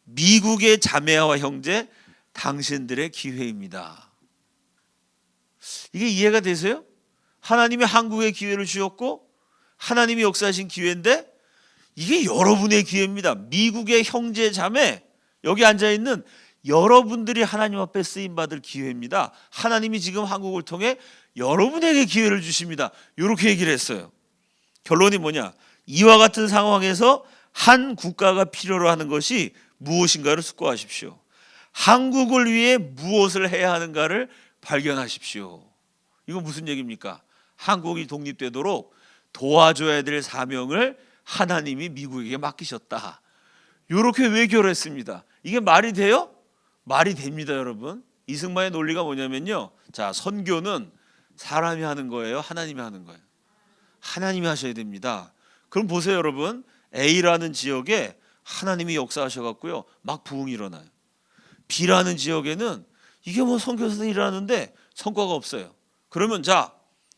미국의 자매와 형제 당신들의 기회입니다. 이게 이해가 되세요? 하나님이 한국의 기회를 주셨고 하나님이 역사하신 기회인데 이게 여러분의 기회입니다. 미국의 형제 자매, 여기 앉아있는 여러분들이 하나님 앞에 쓰임받을 기회입니다. 하나님이 지금 한국을 통해 여러분에게 기회를 주십니다. 이렇게 얘기를 했어요. 결론이 뭐냐? 이와 같은 상황에서 한 국가가 필요로 하는 것이 무엇인가를 숙고하십시오. 한국을 위해 무엇을 해야 하는가를 발견하십시오. 이건 무슨 얘기입니까? 한국이 독립되도록 도와줘야 될 사명을 하나님이 미국에게 맡기셨다. 이렇게 외교를 했습니다. 이게 말이 돼요? 말이 됩니다, 여러분. 이승만의 논리가 뭐냐면요. 자, 선교는 사람이 하는 거예요? 하나님이 하는 거예요? 하나님이 하셔야 됩니다. 그럼 보세요, 여러분. A라는 지역에 하나님이 역사하셔갖고요, 막 부흥이 일어나요. B라는 지역에는 이게 선교사들이 일하는데 성과가 없어요. 그러면 자,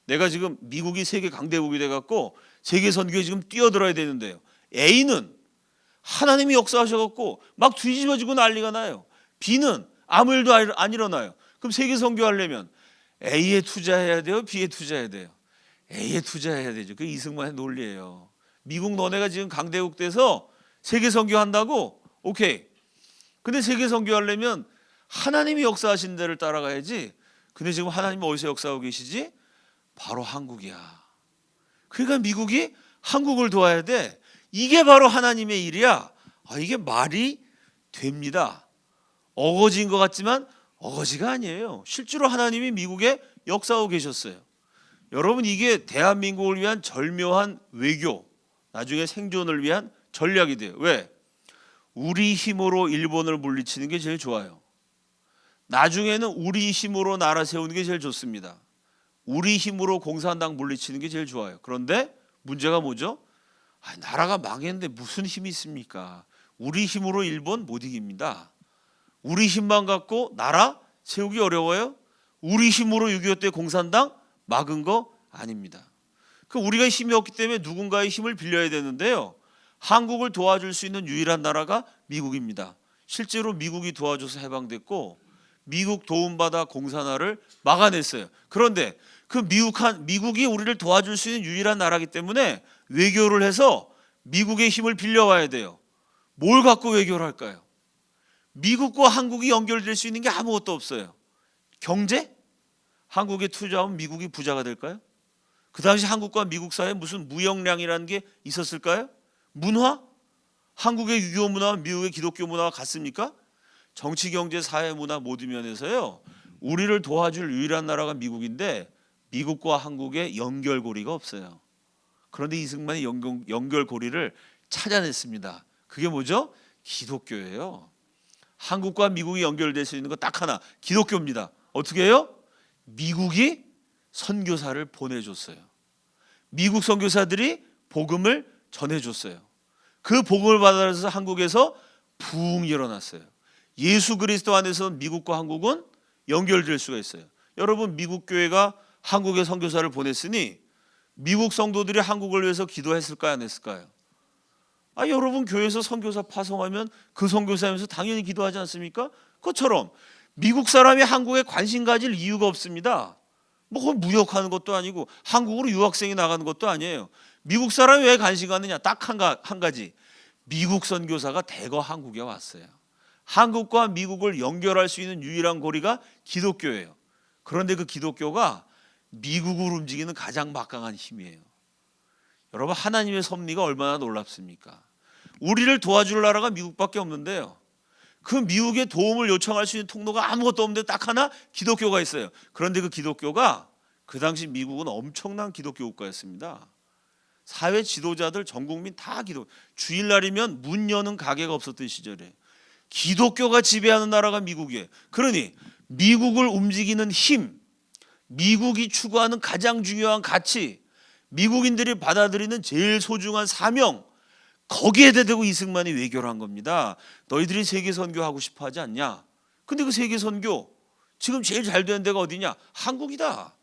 내가 지금 미국이 세계 강대국이 돼갖고 세계 선교에 지금 뛰어들어야 되는데요. A는 하나님이 역사하셔갖고 막 뒤집어지고 난리가 나요. B는 아무 일도 안 일어나요. 그럼 세계 선교하려면 A에 투자해야 돼요? B에 투자해야 돼요? A에 투자해야 되죠. 그게 이승만의 논리예요. 미국 너네가 지금 강대국 돼서 세계 선교한다고? 오케이. 근데 세계 선교하려면 하나님이 역사하신 데를 따라가야지. 근데 지금 하나님은 어디서 역사하고 계시지? 바로 한국이야. 그러니까 미국이 한국을 도와야 돼. 이게 바로 하나님의 일이야. 이게 말이 됩니다. 어거지인 것 같지만 어거지가 아니에요. 실제로 하나님이 미국에 역사하고 계셨어요. 여러분, 이게 대한민국을 위한 절묘한 외교, 나중에 생존을 위한 전략이 돼요. 왜? 우리 힘으로 일본을 물리치는 게 제일 좋아요. 나중에는 우리 힘으로 나라 세우는 게 제일 좋습니다. 우리 힘으로 공산당 물리치는 게 제일 좋아요. 그런데 문제가 뭐죠? 나라가 망했는데 무슨 힘이 있습니까? 우리 힘으로 일본 못 이깁니다. 우리 힘만 갖고 나라 세우기 어려워요? 우리 힘으로 6.25 때 공산당 막은 거 아닙니다. 우리가 힘이 없기 때문에 누군가의 힘을 빌려야 되는데요. 한국을 도와줄 수 있는 유일한 나라가 미국입니다. 실제로 미국이 도와줘서 해방됐고 미국 도움받아 공산화를 막아냈어요. 그런데 미국이 우리를 도와줄 수 있는 유일한 나라이기 때문에 외교를 해서 미국의 힘을 빌려와야 돼요. 뭘 갖고 외교를 할까요? 미국과 한국이 연결될 수 있는 게 아무것도 없어요. 경제? 한국에 투자하면 미국이 부자가 될까요? 그 당시 한국과 미국 사이에 무슨 무역량이라는 게 있었을까요? 문화? 한국의 유교 문화와 미국의 기독교 문화가 같습니까? 정치, 경제, 사회, 문화 모든 면에서요. 우리를 도와줄 유일한 나라가 미국인데 미국과 한국의 연결고리가 없어요. 그런데 이승만이 연결고리를 찾아냈습니다. 그게 뭐죠? 기독교예요. 한국과 미국이 연결될 수 있는 거 딱 하나, 기독교입니다. 어떻게 해요? 미국이 선교사를 보내줬어요. 미국 선교사들이 복음을 전해줬어요. 그 복음을 받아서 한국에서 부흥이 일어났어요. 예수 그리스도 안에서 미국과 한국은 연결될 수가 있어요. 여러분, 미국 교회가 한국에 선교사를 보냈으니 미국 성도들이 한국을 위해서 기도했을까요? 안 했을까요? 여러분 교회에서 선교사 파송하면 그 선교사하면서 당연히 기도하지 않습니까? 그것처럼 미국 사람이 한국에 관심 가질 이유가 없습니다. 그건 무역하는 것도 아니고 한국으로 유학생이 나가는 것도 아니에요. 미국 사람이 왜 관심 갖느냐? 딱 한 가지. 미국 선교사가 대거 한국에 왔어요. 한국과 미국을 연결할 수 있는 유일한 고리가 기독교예요. 그런데 그 기독교가 미국을 움직이는 가장 막강한 힘이에요. 여러분, 하나님의 섭리가 얼마나 놀랍습니까? 우리를 도와줄 나라가 미국밖에 없는데요. 그 미국의 도움을 요청할 수 있는 통로가 아무것도 없는데 딱 하나, 기독교가 있어요. 그런데 그 기독교가 그 당시 미국은 엄청난 기독교 국가였습니다. 사회 지도자들 전 국민 다 주일날이면 문 여는 가게가 없었던 시절에 기독교가 지배하는 나라가 미국이에요. 그러니 미국을 움직이는 힘, 미국이 추구하는 가장 중요한 가치, 미국인들이 받아들이는 제일 소중한 사명, 거기에 대대고 이승만이 외교를 한 겁니다. 너희들이 세계 선교하고 싶어 하지 않냐? 근데 그 세계 선교 지금 제일 잘 되는 데가 어디냐? 한국이다.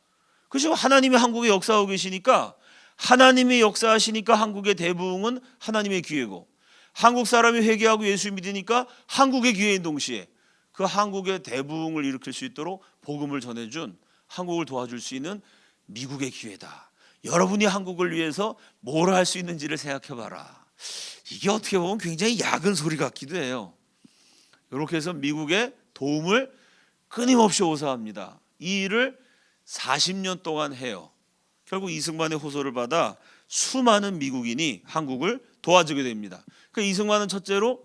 그래서 하나님이 한국에 역사하고 계시니까, 하나님이 역사하시니까 한국의 대부흥은 하나님의 기회고, 한국 사람이 회개하고 예수 믿으니까 한국의 기회인 동시에 그 한국의 대부흥을 일으킬 수 있도록 복음을 전해준, 한국을 도와줄 수 있는 미국의 기회다. 여러분이 한국을 위해서 뭘 할 수 있는지를 생각해봐라. 이게 어떻게 보면 굉장히 야근 소리 같기도 해요. 이렇게 해서 미국의 도움을 끊임없이 호소합니다. 이 일을 40년 동안 해요. 결국 이승만의 호소를 받아 수많은 미국인이 한국을 도와주게 됩니다. 그 이승만은 첫째로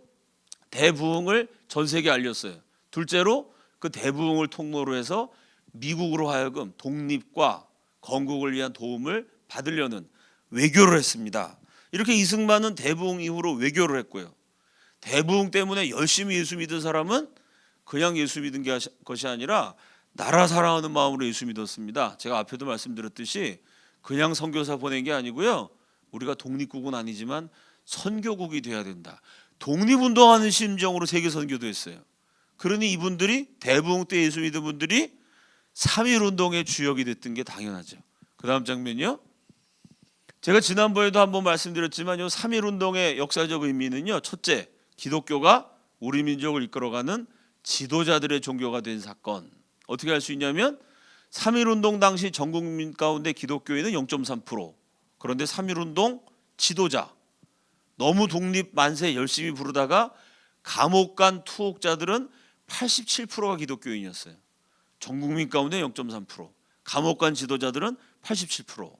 대부흥을 전 세계에 알렸어요. 둘째로 그 대부흥을 통로로 해서 미국으로 하여금 독립과 건국을 위한 도움을 받으려는 외교를 했습니다. 이렇게 이승만은 대부흥 이후로 외교를 했고요. 대부흥 때문에 열심히 예수 믿은 사람은 그냥 예수 믿은 것이 아니라 나라 사랑하는 마음으로 예수 믿었습니다. 제가 앞에도 말씀드렸듯이 그냥 선교사 보낸 게 아니고요. 우리가 독립국은 아니지만 선교국이 돼야 된다. 독립운동하는 심정으로 세계 선교도 했어요. 그러니 이분들이 대부흥 때 예수 믿은 분들이 3.1운동의 주역이 됐던 게 당연하죠. 그 다음 장면이요. 제가 지난번에도 한번 말씀드렸지만 3.1운동의 역사적 의미는요. 첫째, 기독교가 우리 민족을 이끌어가는 지도자들의 종교가 된 사건. 어떻게 할 수 있냐면 3.1운동 당시 전 국민 가운데 기독교인은 0.3%. 그런데 3.1운동 지도자, 너무 독립 만세 열심히 부르다가 감옥 간 투옥자들은 87%가 기독교인이었어요. 전 국민 가운데 0.3%, 감옥 간 지도자들은 87%.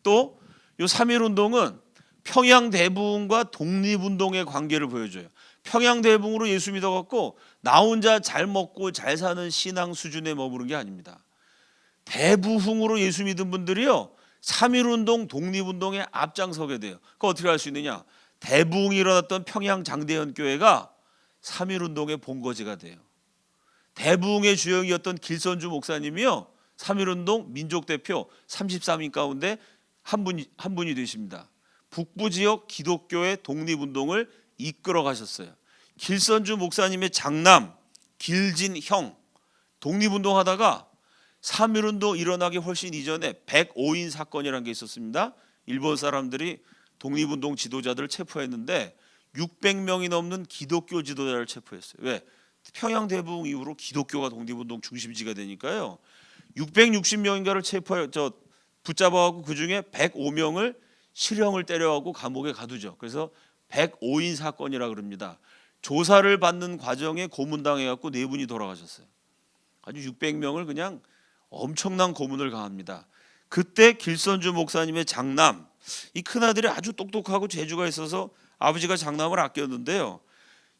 또 이 3.1운동은 평양 대부흥과 독립운동의 관계를 보여줘요. 평양 대부흥으로 예수 믿어갖고 나 혼자 잘 먹고 잘 사는 신앙 수준에 머무른 게 아닙니다. 대부흥으로 예수 믿은 분들이요, 3.1운동 독립운동에 앞장서게 돼요. 그거 어떻게 할 수 있느냐? 대붕이 일어났던 평양 장대현 교회가 3.1운동의 본거지가 돼요. 대붕의 주역이었던 길선주 목사님이요, 3.1운동 민족대표 33인 가운데 한 분이 되십니다. 북부 지역 기독교의 독립운동을 이끌어 가셨어요. 길선주 목사님의 장남 길진 형, 독립운동하다가 3.1운동 일어나기 훨씬 이전에 105인 사건이라는 게 있었습니다. 일본 사람들이 독립운동 지도자들을 체포했는데 600명이 넘는 기독교 지도자를 체포했어요. 왜? 평양 대붕 이후로 기독교가 독립운동 중심지가 되니까요. 660명인가를 붙잡아가고 그 중에 105명을 실형을 때려가고 감옥에 가두죠. 그래서 105인 사건이라 그럽니다. 조사를 받는 과정에 고문당해갖고 4분이 돌아가셨어요. 아주 600명을 그냥 엄청난 고문을 가합니다. 그때 길선주 목사님의 장남, 이 큰아들이 아주 똑똑하고 재주가 있어서 아버지가 장남을 아꼈는데요.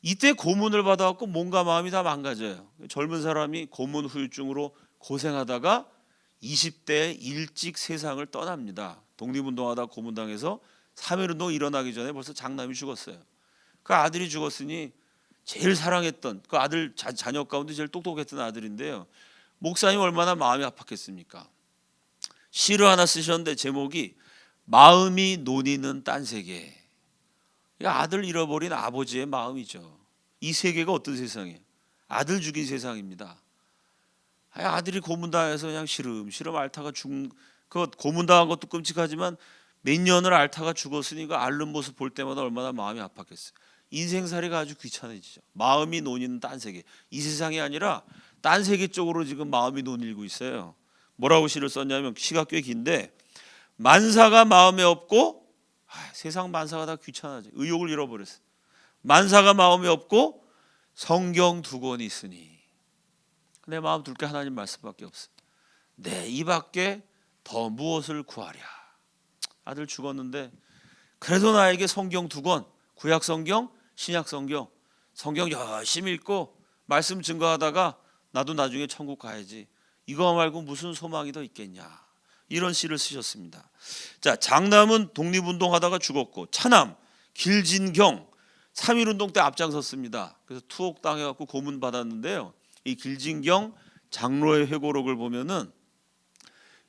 이때 고문을 받아갖고 몸과 마음이 다 망가져요. 젊은 사람이 고문 후유증으로 고생하다가 20대에 일찍 세상을 떠납니다. 독립운동하다 고문당해서 3.1운동 일어나기 전에 벌써 장남이 죽었어요. 그 아들이 죽었으니 제일 사랑했던 그 아들 자녀 가운데 제일 똑똑했던 아들인데요. 목사님 얼마나 마음이 아팠겠습니까? 시를 하나 쓰셨는데 제목이 마음이 논이는 딴 세계. 아들 잃어버린 아버지의 마음이죠. 이 세계가 어떤 세상이에요? 아들 죽인 세상입니다. 아들이 고문당해서 그냥 시름시름 앓다가 그 고문당한 것도 끔찍하지만 몇 년을 앓다가 죽었으니 그 앓는 모습 볼 때마다 얼마나 마음이 아팠겠어요. 인생살이가 아주 귀찮아지죠. 마음이 논이는 딴 세계. 이 세상이 아니라 딴 세계 쪽으로 지금 마음이 논일고 있어요. 뭐라고 시를 썼냐면 시가 꽤 긴데, 만사가 마음에 없고, 세상 만사가 다 귀찮아지. 의욕을 잃어버렸어. 만사가 마음에 없고 성경 2권이 있으니 내 마음 둘 게 하나님 말씀밖에 없어. 내 이 밖에 더 무엇을 구하랴. 아들 죽었는데 그래도 나에게 성경 2권, 구약 성경, 신약 성경, 성경 열심히 읽고 말씀 증거하다가 나도 나중에 천국 가야지. 이거 말고 무슨 소망이 더 있겠냐. 이런 시를 쓰셨습니다. 자, 장남은 독립운동하다가 죽었고, 차남 길진경 3.1운동 때 앞장섰습니다. 그래서 투옥당해갖고 고문 받았는데요. 이 길진경 장로의 회고록을 보면은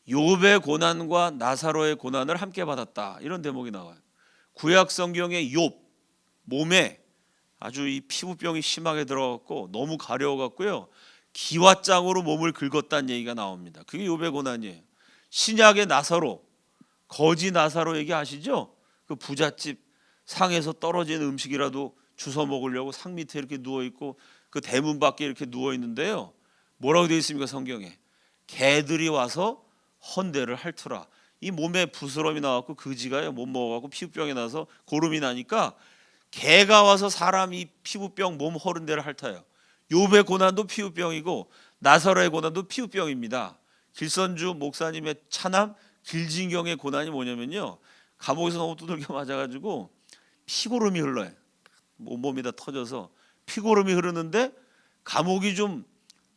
욥의 고난과 나사로의 고난을 함께 받았다, 이런 대목이 나와요. 구약 성경의 욥 몸에 아주 이 피부병이 심하게 들어갔고 너무 가려워갖고요, 기왓장으로 몸을 긁었다는 얘기가 나옵니다. 그게 욥의 고난이에요. 신약의 나사로, 거지 나사로 얘기 아시죠? 그 부잣집 상에서 떨어진 음식이라도 주워 먹으려고 상 밑에 이렇게 누워 있고 그 대문 밖에 이렇게 누워 있는데요. 뭐라고 되어 있습니까? 성경에 개들이 와서 헌대를 핥더라. 이 몸에 부스럼이 나왔고 그지가요 못 먹어갖고 피부병이 나서 고름이 나니까 개가 와서 사람 이 피부병 몸 허른 데를 핥아요. 욥의 고난도 피부병이고 나사로의 고난도 피부병입니다. 길선주 목사님의 차남 길진경의 고난이 뭐냐면요, 감옥에서 너무 두들겨 맞아가지고 피고름이 흘러요. 온몸이 다 터져서 피고름이 흐르는데 감옥이 좀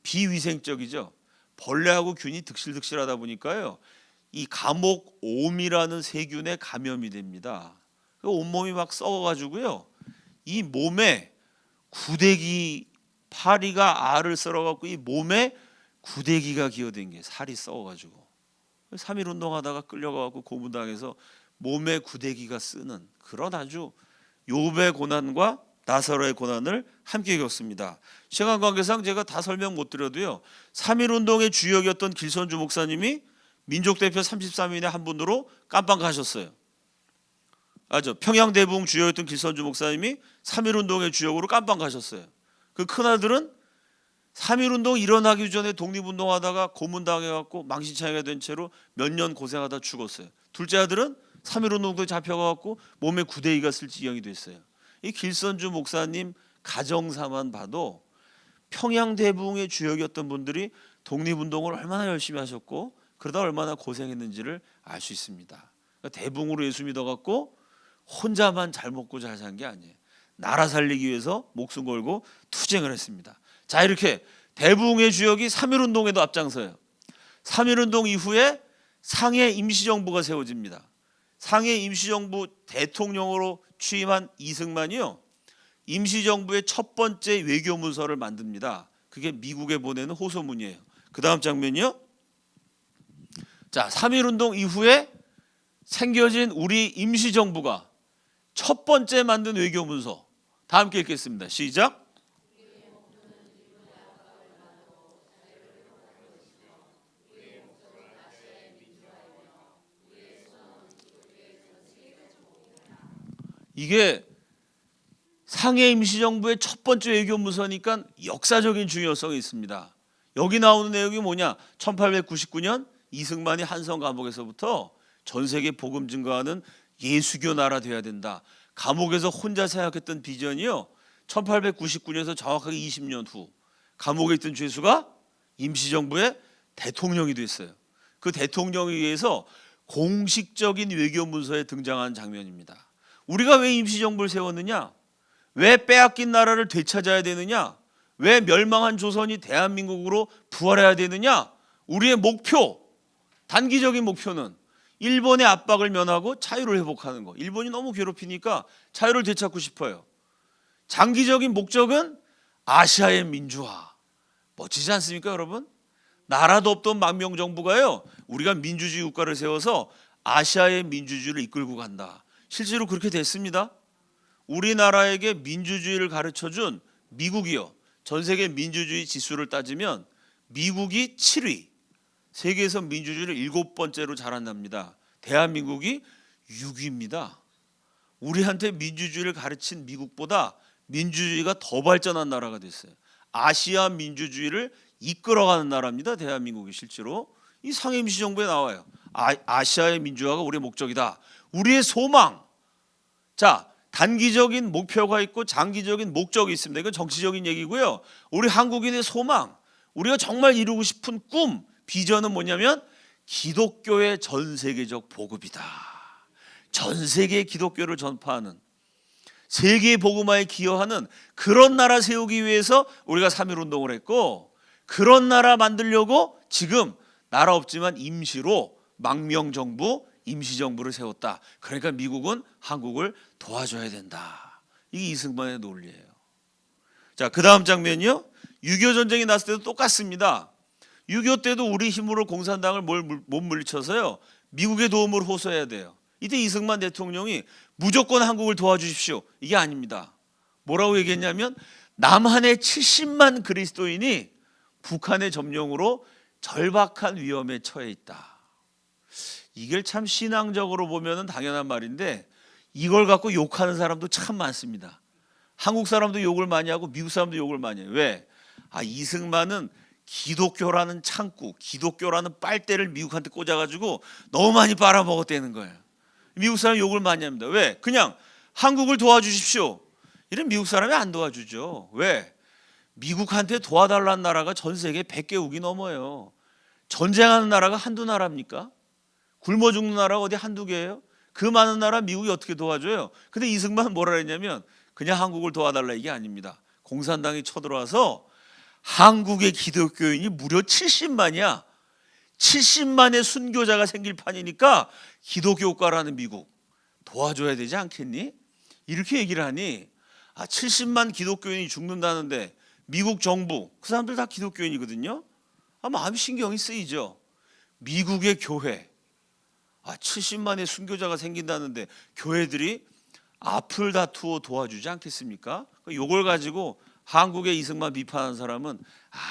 비위생적이죠. 벌레하고 균이 득실득실하다 보니까요, 이 감옥 옴이라는 세균에 감염이 됩니다. 온몸이 막 썩어가지고요, 이 몸에 구데기, 파리가 알을 썰어갖고 이 몸에 구데기가 기어든 게 살이 썩어가지고 3.1운동 하다가 끌려가고 고문당해서 몸에 구데기가 쓰는 그런 아주 욥의 고난과 나사로의 고난을 함께 겪습니다. 시간 관계상 제가 다 설명 못 드려도요, 3.1운동의 주역이었던 길선주 목사님이 민족대표 33인의 한 분으로 깜빵 가셨어요. 평양 대붕 주역이었던 길선주 목사님이 3.1운동의 주역으로 깜빵 가셨어요. 그 큰아들은 3.1운동 일어나기 전에 독립운동하다가 고문당해갖고 망신창이가 된 채로 몇 년 고생하다 죽었어요. 둘째 아들은 3.1운동도 잡혀가갖고 몸에 구데기가 쓸 지경이 됐어요. 이 길선주 목사님 가정사만 봐도 평양 대붕의 주역이었던 분들이 독립운동을 얼마나 열심히 하셨고 그러다 얼마나 고생했는지를 알 수 있습니다. 대붕으로 예수 믿어갖고 혼자만 잘 먹고 잘 산 게 아니에요. 나라 살리기 위해서 목숨 걸고 투쟁을 했습니다. 자, 이렇게 대붕의 주역이 3.1운동에도 앞장서요. 3.1운동 이후에 상해 임시정부가 세워집니다. 상해 임시정부 대통령으로 취임한 이승만이요, 임시정부의 첫 번째 외교문서를 만듭니다. 그게 미국에 보내는 호소문이에요. 그 다음 장면이요. 자, 3.1운동 이후에 생겨진 우리 임시정부가 첫 번째 만든 외교문서, 다 함께 읽겠습니다. 시작. 이게 상해 임시정부의 첫 번째 외교문서니까 역사적인 중요성이 있습니다. 여기 나오는 내용이 뭐냐? 1899년 이승만이 한성 감옥에서부터 전 세계 복음 증거하는 예수교 나라 돼야 된다. 감옥에서 혼자 생각했던 비전이요, 1899년에서 정확하게 20년 후 감옥에 있던 죄수가 임시정부의 대통령이 됐어요. 그 대통령에 의해서 공식적인 외교문서에 등장한 장면입니다. 우리가 왜 임시정부를 세웠느냐? 왜 빼앗긴 나라를 되찾아야 되느냐? 왜 멸망한 조선이 대한민국으로 부활해야 되느냐? 우리의 목표, 단기적인 목표는 일본의 압박을 면하고 자유를 회복하는 거. 일본이 너무 괴롭히니까 자유를 되찾고 싶어요. 장기적인 목적은 아시아의 민주화. 멋지지 않습니까, 여러분? 나라도 없던 망명정부가요, 우리가 민주주의 국가를 세워서 아시아의 민주주의를 이끌고 간다. 실제로 그렇게 됐습니다. 우리나라에게 민주주의를 가르쳐준 미국이요, 전 세계 민주주의 지수를 따지면 미국이 7위, 세계에서 민주주의를 7번째로 잘한답니다. 대한민국이 6위입니다. 우리한테 민주주의를 가르친 미국보다 민주주의가 더 발전한 나라가 됐어요. 아시아 민주주의를 이끌어가는 나라입니다. 대한민국이 실제로 이 상해 임시정부에 나와요. 아시아의 민주화가 우리의 목적이다. 우리의 소망. 자, 단기적인 목표가 있고 장기적인 목적이 있습니다. 이건 정치적인 얘기고요. 우리 한국인의 소망, 우리가 정말 이루고 싶은 꿈, 비전은 뭐냐면 기독교의 전 세계적 보급이다. 전 세계의 기독교를 전파하는, 세계 복음화에 기여하는 그런 나라 세우기 위해서 우리가 3.1운동을 했고, 그런 나라 만들려고 지금 나라 없지만 임시로 망명정부, 임시정부를 세웠다. 그러니까 미국은 한국을 도와줘야 된다. 이게 이승만의 논리예요. 자, 그 다음 장면이요. 6.25 전쟁이 났을 때도 똑같습니다. 6.25 때도 우리 힘으로 공산당을 못 물리쳐서요, 미국의 도움을 호소해야 돼요. 이때 이승만 대통령이 무조건 한국을 도와주십시오, 이게 아닙니다. 뭐라고 얘기했냐면 남한의 70만 그리스도인이 북한의 점령으로 절박한 위험에 처해 있다. 이걸 참 신앙적으로 보면 당연한 말인데 이걸 갖고 욕하는 사람도 참 많습니다. 한국 사람도 욕을 많이 하고 미국 사람도 욕을 많이 해요. 왜? 이승만은 기독교라는 창구, 기독교라는 빨대를 미국한테 꽂아가지고 너무 많이 빨아먹었다는 거예요. 미국 사람 욕을 많이 합니다. 왜? 그냥 한국을 도와주십시오, 이런 미국 사람이 안 도와주죠. 왜? 미국한테 도와달라는 나라가 전 세계에 100개국이 넘어요. 전쟁하는 나라가 한두 나라입니까? 굶어 죽는 나라가 어디 한두 개예요? 그 많은 나라 미국이 어떻게 도와줘요? 근데 이승만은 뭐라 했냐면 그냥 한국을 도와달라, 이게 아닙니다. 공산당이 쳐들어와서 한국의 기독교인이 무려 70만이야. 70만의 순교자가 생길 판이니까 기독교 국가라는 미국 도와줘야 되지 않겠니? 이렇게 얘기를 하니 70만 기독교인이 죽는다는데 미국 정부, 그 사람들 다 기독교인이거든요. 마음이 신경이 쓰이죠. 미국의 교회, 70만의 순교자가 생긴다는데 교회들이 앞을 다투어 도와주지 않겠습니까? 이걸 가지고 한국의 이승만 비판하는 사람은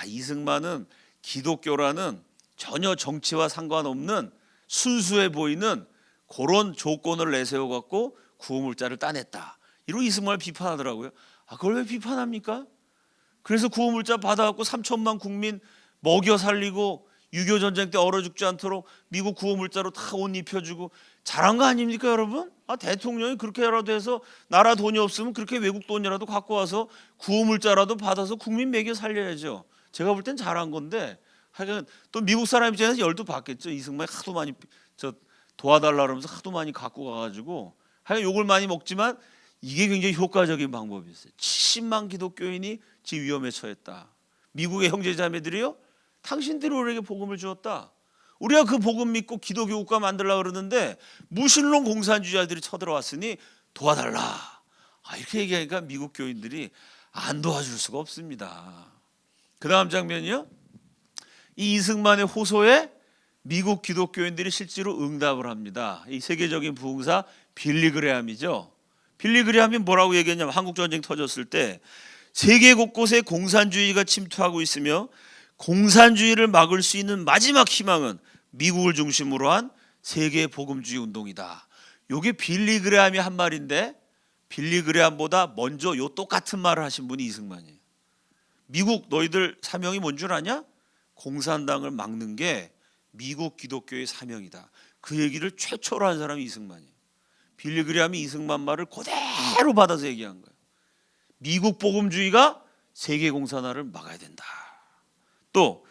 이승만은 기독교라는 전혀 정치와 상관없는 순수해 보이는 그런 조건을 내세워 갖고 구호물자를 따냈다, 이러고 이승만을 비판하더라고요. 그걸 왜 비판합니까? 그래서 구호물자 받아갖고 3천만 국민 먹여 살리고 6.25 전쟁 때 얼어 죽지 않도록 미국 구호물자로 다 옷 입혀주고 잘한 거 아닙니까, 여러분? 대통령이 그렇게라도 해서 나라 돈이 없으면 그렇게 외국 돈이라도 갖고 와서 구호물자라도 받아서 국민 먹여 살려야죠. 제가 볼 땐 잘한 건데, 하여간 또 미국 사람 입장에서 열도 받겠죠. 이승만이 하도 많이 도와달라 그러면서 하도 많이 갖고 가가지고 하여간 욕을 많이 먹지만 이게 굉장히 효과적인 방법이었어요. 70만 기독교인이 지금 위험에 처했다. 미국의 형제자매들이요, 당신들이 우리에게 복음을 주었다. 우리가 그 복음 믿고 기독교 국가 만들려고 그러는데 무신론 공산주의자들이 쳐들어왔으니 도와달라. 이렇게 얘기하니까 미국 교인들이 안 도와줄 수가 없습니다. 그 다음 장면이요. 이 이승만의 호소에 미국 기독교인들이 실제로 응답을 합니다. 이 세계적인 부흥사 빌리 그레함이죠. 빌리 그레함이 뭐라고 얘기했냐면 한국전쟁 터졌을 때 세계 곳곳에 공산주의가 침투하고 있으며 공산주의를 막을 수 있는 마지막 희망은 미국을 중심으로 한 세계 복음주의 운동이다. 이게 빌리 그레함이 한 말인데 빌리 그레함보다 먼저 요 똑같은 말을 하신 분이 이승만이에요. 미국 너희들 사명이 뭔 줄 아냐? 공산당을 막는 게 미국 기독교의 사명이다. 그 얘기를 최초로 한 사람이 이승만이에요. 빌리 그레함이 이승만 말을 그대로 받아서 얘기한 거예요. 미국 복음주의가 세계 공산화를 막아야 된다. 또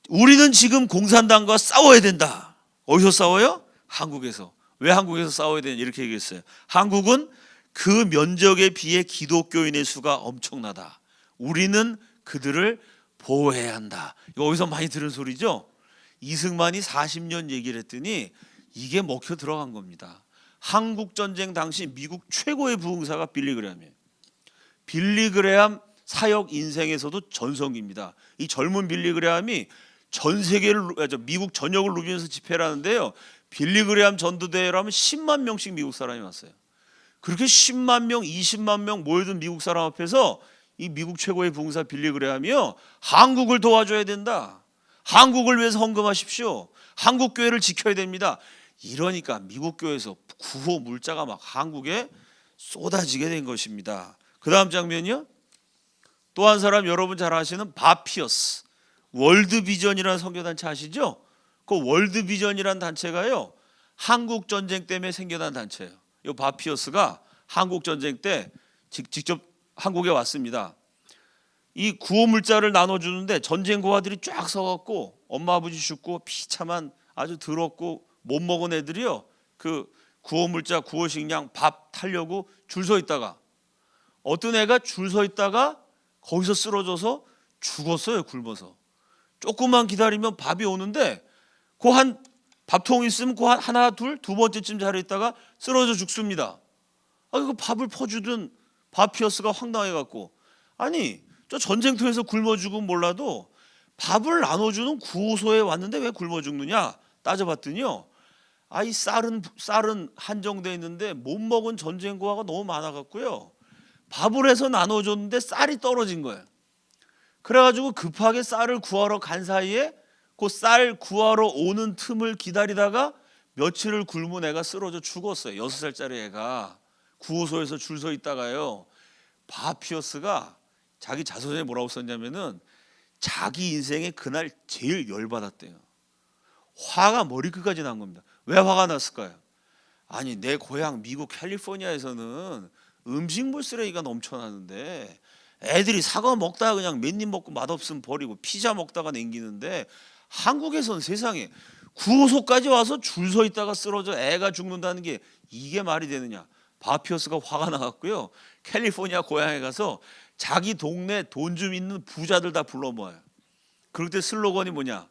우리는 지금 공산당과 싸워야 된다. 어디서 싸워요? 한국에서. 왜 한국에서 싸워야 되냐 이렇게 얘기했어요. 한국은 그 면적에 비해 기독교인의 수가 엄청나다. 우리는 그들을 보호해야 한다. 이거 어디서 많이 들은 소리죠? 이승만이 40년 얘기를 했더니 이게 먹혀 들어간 겁니다. 한국전쟁 당시 미국 최고의 부흥사가 빌리 그레함이에요. 빌리 그레함 사역 인생에서도 전성기입니다. 이 젊은 빌리 그레함이 전 세계를 미국 전역을 누비면서 집회를 하는데요. 빌리 그레함 전도대회라면 10만 명씩 미국 사람이 왔어요. 그렇게 10만 명, 20만 명 모여든 미국 사람 앞에서 이 미국 최고의 부흥사 빌리 그레함이요. 한국을 도와줘야 된다. 한국을 위해서 헌금하십시오. 한국 교회를 지켜야 됩니다. 이러니까 미국 교회에서 구호 물자가 막 한국에 쏟아지게 된 것입니다. 그 다음 장면이요. 또 한 사람 여러분 잘 아시는 바피어스 월드비전이라는 선교단체 아시죠? 그 월드비전이라는 단체가요. 한국전쟁 때문에 생겨난 단체예요. 이 바피어스가 한국전쟁 때 직접 한국에 왔습니다. 이 구호 물자를 나눠주는데 전쟁 고아들이 쫙 서갖고 엄마 아버지 죽고 비참한 아주 더럽고 못 먹은 애들이요. 그 구호 물자 구호 식량 밥 타려고 줄 서 있다가 어떤 애가 줄 서 있다가 거기서 쓰러져서 죽었어요. 굶어서. 조금만 기다리면 밥이 오는데 그 한 밥통이 있으면 그 하나 두 번째쯤 자리에 있다가 쓰러져 죽습니다. 그 밥을 퍼주던 바피어스가 황당해갖고 아니 저 전쟁터에서 굶어 죽으면 몰라도 밥을 나눠주는 구호소에 왔는데 왜 굶어 죽느냐 따져봤더니요. 이 쌀은 한정돼 있는데 못 먹은 전쟁 고아가 너무 많아갖고요. 밥을 해서 나눠줬는데 쌀이 떨어진 거예요. 그래가지고 급하게 쌀을 구하러 간 사이에 그 쌀 구하러 오는 틈을 기다리다가 며칠을 굶은 애가 쓰러져 죽었어요. 6살짜리 애가 구호소에서 줄 서 있다가요. 바피어스가 자기 자서전에 뭐라고 썼냐면은 자기 인생에 그날 제일 열받았대요. 화가 머리끝까지 난 겁니다. 왜 화가 났을까요? 아니 내 고향 미국 캘리포니아에서는 음식물 쓰레기가 넘쳐나는데 애들이 사과 먹다가 그냥 몇 입 먹고 맛없으면 버리고 피자 먹다가 남기는데 한국에서는 세상에 구호소까지 와서 줄 서 있다가 쓰러져 애가 죽는다는 게 이게 말이 되느냐. 바피어스가 화가 나갔고요. 캘리포니아 고향에 가서 자기 동네 돈 좀 있는 부자들 다 불러 모아요. 그럴 때 슬로건이 뭐냐.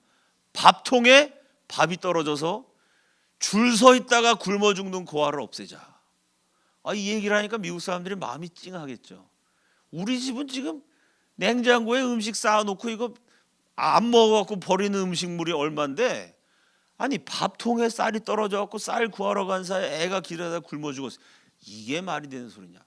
밥통에 밥이 떨어져서 줄 서 있다가 굶어 죽는 고아를 없애자. 이 얘기를 하니까 미국 사람들이 마음이 찡하겠죠. 우리 집은 지금 냉장고에 음식 쌓아놓고 이거 안 먹어갖고 버리는 음식물이 얼만데 아니 밥통에 쌀이 떨어져갖고 쌀 구하러 간 사이에 애가 길에다 굶어 죽었어. 이게 말이 되는 소리냐.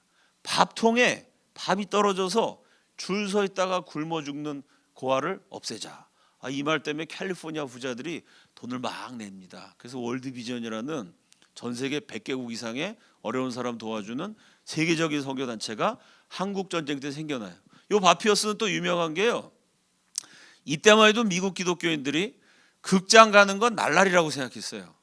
밥통에 밥이 떨어져서 줄 서 있다가 굶어 죽는 고아를 없애자. 이 말 때문에 캘리포니아 부자들이 돈을 막 냅니다. 그래서 월드비전이라는 전 세계 100개국 이상의 어려운 사람 도와주는 세계적인 선교단체가 한국전쟁 때 생겨나요. 이 바피어스는 또 유명한 게요. 이때만 해도 미국 기독교인들이 극장 가는 건 날라리라고 생각했어요.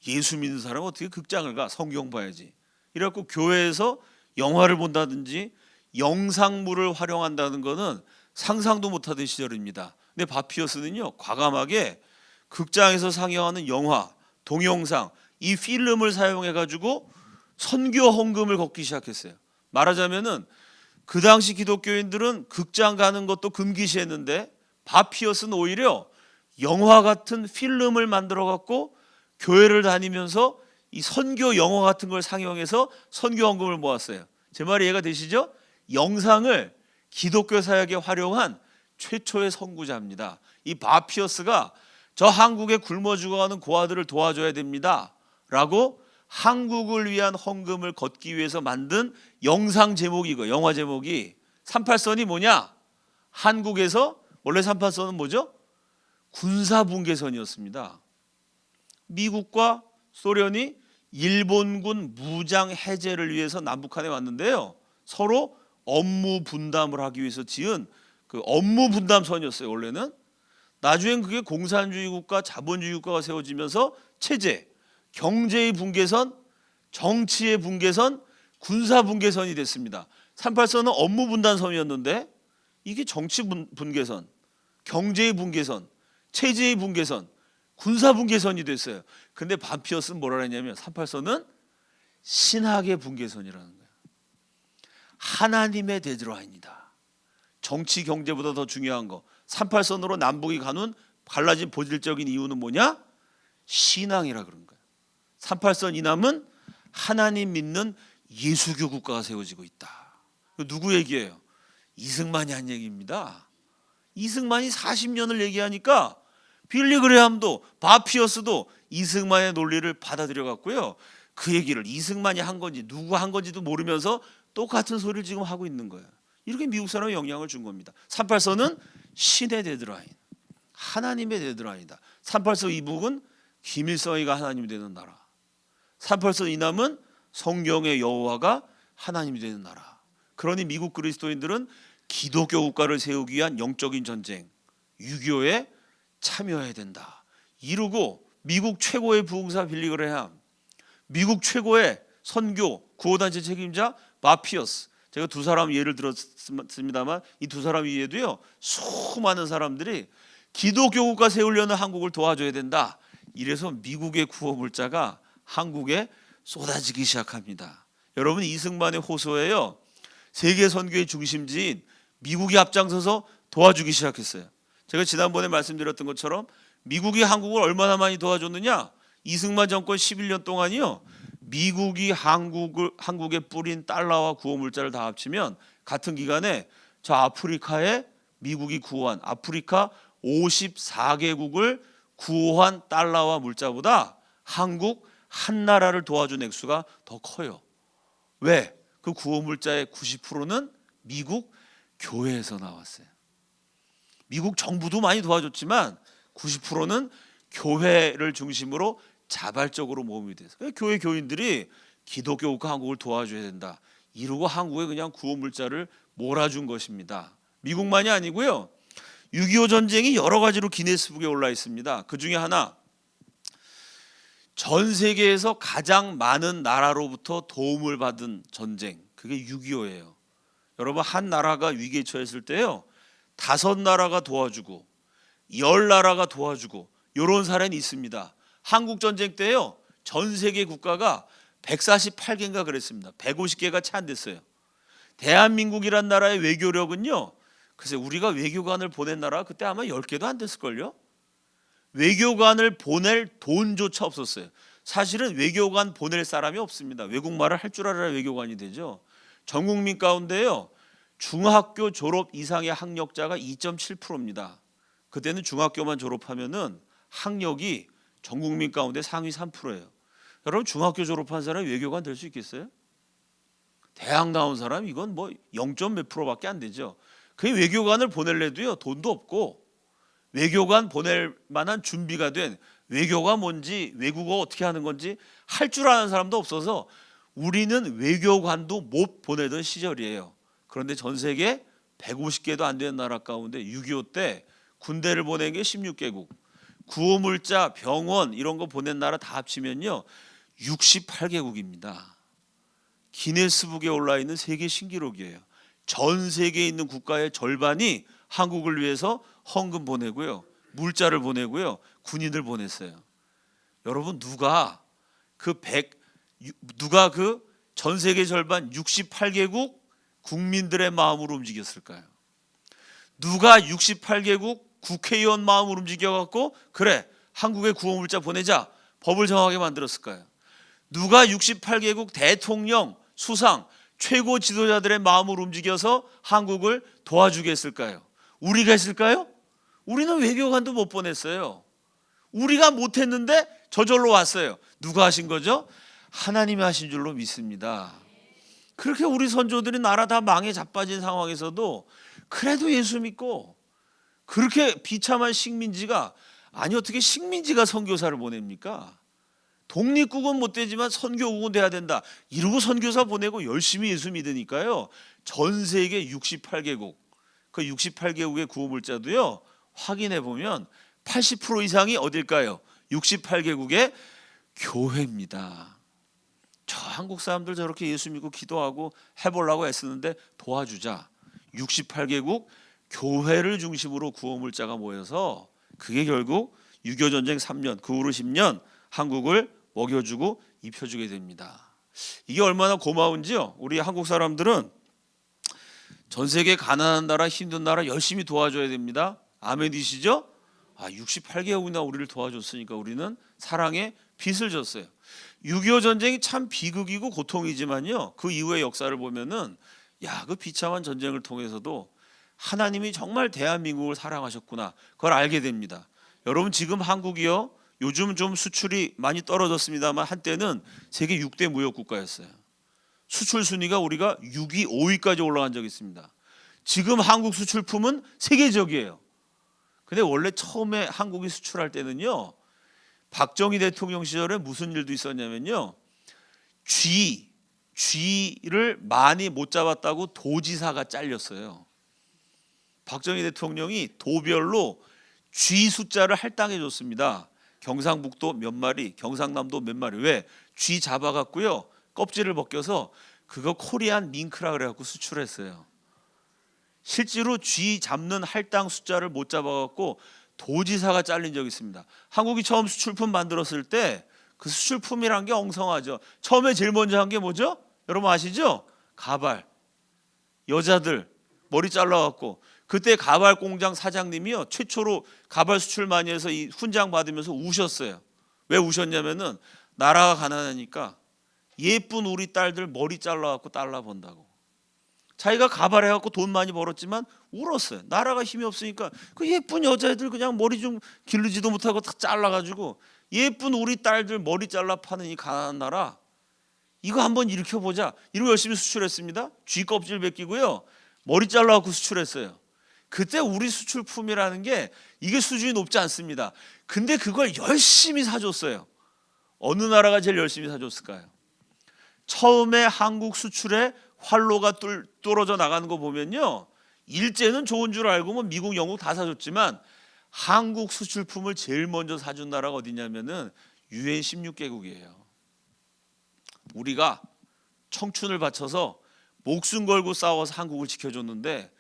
예수 믿는 사람은 어떻게 극장을 가? 성경 봐야지. 이래갖고 교회에서 영화를 본다든지 영상물을 활용한다는 거는 상상도 못하던 시절입니다. 근데 바피어스는요 과감하게 극장에서 상영하는 영화, 동영상, 이 필름을 사용해가지고 선교 헌금을 걷기 시작했어요. 말하자면은 그 당시 기독교인들은 극장 가는 것도 금기시했는데 바피어스는 오히려 영화 같은 필름을 만들어 갖고 교회를 다니면서 이 선교 영화 같은 걸 상영해서 선교 헌금을 모았어요. 제 말이 이해가 되시죠? 영상을 기독교 사역에 활용한 최초의 선구자입니다. 이 바피어스가 저 한국에 굶어 죽어가는 고아들을 도와줘야 됩니다 라고 한국을 위한 헌금을 걷기 위해서 만든 영상 제목이고, 영화 제목이 38선이 뭐냐? 한국에서 원래 38선은 뭐죠? 군사분계선이었습니다. 미국과 소련이 일본군 무장 해제를 위해서 남북한에 왔는데요, 서로 업무 분담을 하기 위해서 지은 그 업무 분담선이었어요. 원래는 나중엔 그게 공산주의 국가, 자본주의 국가가 세워지면서 체제, 경제의 분계선, 정치의 분계선, 군사 분계선이 됐습니다. 38선은 업무 분담선이었는데 이게 정치 분계선, 경제의 분계선, 체제의 분계선, 군사 분계선이 됐어요. 근데 바피어스는 뭐라 했냐면 38선은 신학의 분계선이라는 거예요. 하나님의 데드라인이다. 정치 경제보다 더 중요한 거. 38선으로 남북이 가는 갈라진 본질적인 이유는 뭐냐? 신앙이라 그런 거예요. 38선 이남은 하나님 믿는 예수교 국가가 세워지고 있다. 누구 얘기예요? 이승만이 한 얘기입니다. 이승만이 40년을 얘기하니까 빌리그레함도 바피어스도 이승만의 논리를 받아들여 갖고요, 그 얘기를 이승만이 한 건지 누가 한 건지도 모르면서 똑같은 소리를 지금 하고 있는 거예요. 이렇게 미국 사람에 영향을 준 겁니다. 38선은 신의 데드라인, 하나님의 데드라인이다. 38선 이북은 김일성이가 하나님이 되는 나라, 38선 이남은 성경의 여호와가 하나님이 되는 나라. 그러니 미국 그리스도인들은 기독교 국가를 세우기 위한 영적인 전쟁 6.25에 참여해야 된다 이루고, 미국 최고의 부흥사 빌리그레함, 미국 최고의 선교 구호단체 책임자 바피어스, 제가 두 사람 예를 들었습니다만 이 두 사람 위에도요 수많은 사람들이 기독교 국가 세우려는 한국을 도와줘야 된다. 이래서 미국의 구호 물자가 한국에 쏟아지기 시작합니다. 여러분, 이승만의 호소에요, 세계 선교의 중심지인 미국이 앞장서서 도와주기 시작했어요. 제가 지난번에 말씀드렸던 것처럼 미국이 한국을 얼마나 많이 도와줬느냐? 이승만 정권 11년 동안이요, 미국이 한국에 뿌린 달러와 구호 물자를 다 합치면 같은 기간에 저 아프리카에 미국이 구호한 아프리카 54개국을 구호한 달러와 물자보다 한국 한 나라를 도와준 액수가 더 커요. 왜? 그 구호 물자의 90%는 미국 교회에서 나왔어요. 미국 정부도 많이 도와줬지만 90%는 교회를 중심으로 자발적으로 모험이 돼서 교회 교인들이 기독교 국가 한국을 도와줘야 된다 이러고 한국에 그냥 구호 물자를 몰아준 것입니다. 미국만이 아니고요, 6.25 전쟁이 여러 가지로 기네스북에 올라 있습니다. 그 중에 하나, 전 세계에서 가장 많은 나라로부터 도움을 받은 전쟁, 그게 6.25예요. 여러분, 한 나라가 위기에 처했을 때요 5나라가 도와주고 10나라가 도와주고 이런 사례는 있습니다. 한국 전쟁 때요 전 세계 국가가 148개인가 그랬습니다. 150개가 채 안 됐어요. 대한민국이란 나라의 외교력은요, 글쎄 우리가 외교관을 보낸 나라가 그때 아마 10개도 안 됐을걸요. 외교관을 보낼 돈조차 없었어요. 사실은 외교관 보낼 사람이 없습니다. 외국말을 할 줄 알아야 외교관이 되죠. 전 국민 가운데요 중학교 졸업 이상의 학력자가 2.7%입니다. 그때는 중학교만 졸업하면은 학력이 전 국민 가운데 상위 3%예요. 여러분, 중학교 졸업한 사람이 외교관 될 수 있겠어요? 대학 나온 사람 이건 뭐 0. 몇 %밖에 안 되죠. 그 외교관을 보낼래도요 돈도 없고, 외교관 보낼 만한 준비가 된 외교가 뭔지, 외국어 어떻게 하는 건지 할 줄 아는 사람도 없어서 우리는 외교관도 못 보내던 시절이에요. 그런데 전 세계 150개도 안 되는 나라 가운데 6.25 때 군대를 보낸 게 16개국, 구호물자, 병원 이런 거 보낸 나라 다 합치면요 68개국입니다. 기네스북에 올라 있는 세계 신기록이에요. 전 세계에 있는 국가의 절반이 한국을 위해서 헌금 보내고요, 물자를 보내고요, 군인들 보냈어요. 여러분, 누가 그 전 세계 절반 68개국 국민들의 마음으로 움직였을까요? 누가 68개국 국회의원 마음을 움직여갖고 그래 한국에 구호물자 보내자 법을 정하게 만들었을까요? 누가 68개국 대통령, 수상, 최고 지도자들의 마음을 움직여서 한국을 도와주겠을까요? 우리가 했을까요? 우리는 외교관도 못 보냈어요. 우리가 못했는데 저절로 왔어요. 누가 하신 거죠? 하나님이 하신 줄로 믿습니다. 그렇게 우리 선조들이 나라 다 망에 자빠진 상황에서도 그래도 예수 믿고 그렇게 비참한 식민지가 아니 어떻게 식민지가 선교사를 보냅니까? 독립국은 못 되지만 선교국은 돼야 된다. 이러고 선교사 보내고 열심히 예수 믿으니까요. 전 세계 68개국 그 68개국의 구호물자도요. 확인해 보면 80% 이상이 어딜까요? 68개국의 교회입니다. 저 한국 사람들 저렇게 예수 믿고 기도하고 해보려고 애쓰는데 도와주자. 68개국 교회를 중심으로 구호물자가 모여서 그게 결국 6.25 전쟁 3년 그 후로 10년 한국을 먹여주고 입혀주게 됩니다. 이게 얼마나 고마운지요. 우리 한국 사람들은 전 세계 가난한 나라 힘든 나라 열심히 도와줘야 됩니다. 아멘이시죠? 68개국이나 우리를 도와줬으니까 우리는 사랑의 빚을 졌어요. 6.25 전쟁이 참 비극이고 고통이지만요. 그 이후의 역사를 보면은 그 비참한 전쟁을 통해서도 하나님이 정말 대한민국을 사랑하셨구나. 그걸 알게 됩니다. 여러분 지금 한국이요. 요즘 좀 수출이 많이 떨어졌습니다만 한때는 세계 6대 무역 국가였어요. 수출 순위가 우리가 6위, 5위까지 올라간 적이 있습니다. 지금 한국 수출품은 세계적이에요. 근데 원래 처음에 한국이 수출할 때는요. 박정희 대통령 시절에 무슨 일도 있었냐면요. 쥐를 많이 못 잡았다고 도지사가 잘렸어요. 박정희 대통령이 도별로 쥐 숫자를 할당해 줬습니다. 경상북도 몇 마리, 경상남도 몇 마리. 왜? 쥐 잡아갖고요. 껍질을 벗겨서 그거 코리안 밍크라 그래갖고 수출했어요. 실제로 쥐 잡는 할당 숫자를 못 잡아갖고 도지사가 잘린 적이 있습니다. 한국이 처음 수출품 만들었을 때 그 수출품이란 게 엉성하죠. 처음에 제일 먼저 한 게 뭐죠? 여러분 아시죠? 가발. 여자들 머리 잘라갖고 그때 가발 공장 사장님이요 최초로 가발 수출 많이 해서 이 훈장 받으면서 우셨어요. 왜 우셨냐면은 나라가 가난하니까 예쁜 우리 딸들 머리 잘라갖고 달러 번다고. 자기가 가발해갖고 돈 많이 벌었지만 울었어요. 나라가 힘이 없으니까 그 예쁜 여자애들 그냥 머리 좀 기르지도 못하고 다 잘라가지고 예쁜 우리 딸들 머리 잘라 파는 이 가난한 나라 이거 한번 일으켜보자. 이러고 열심히 수출했습니다. 쥐 껍질 벗기고요. 머리 잘라갖고 수출했어요. 그때 우리 수출품이라는 게 이게 수준이 높지 않습니다. 근데 그걸 열심히 사줬어요. 어느 나라가 제일 열심히 사줬을까요? 처음에 한국 수출에 활로가 뚫어져 나가는 거 보면요. 일제는 좋은 줄 알고 뭐 미국, 영국 다 사줬지만 한국 수출품을 제일 먼저 사준 나라가 어디냐면은 UN 16개국이에요. 우리가 청춘을 바쳐서 목숨 걸고 싸워서 한국을 지켜줬는데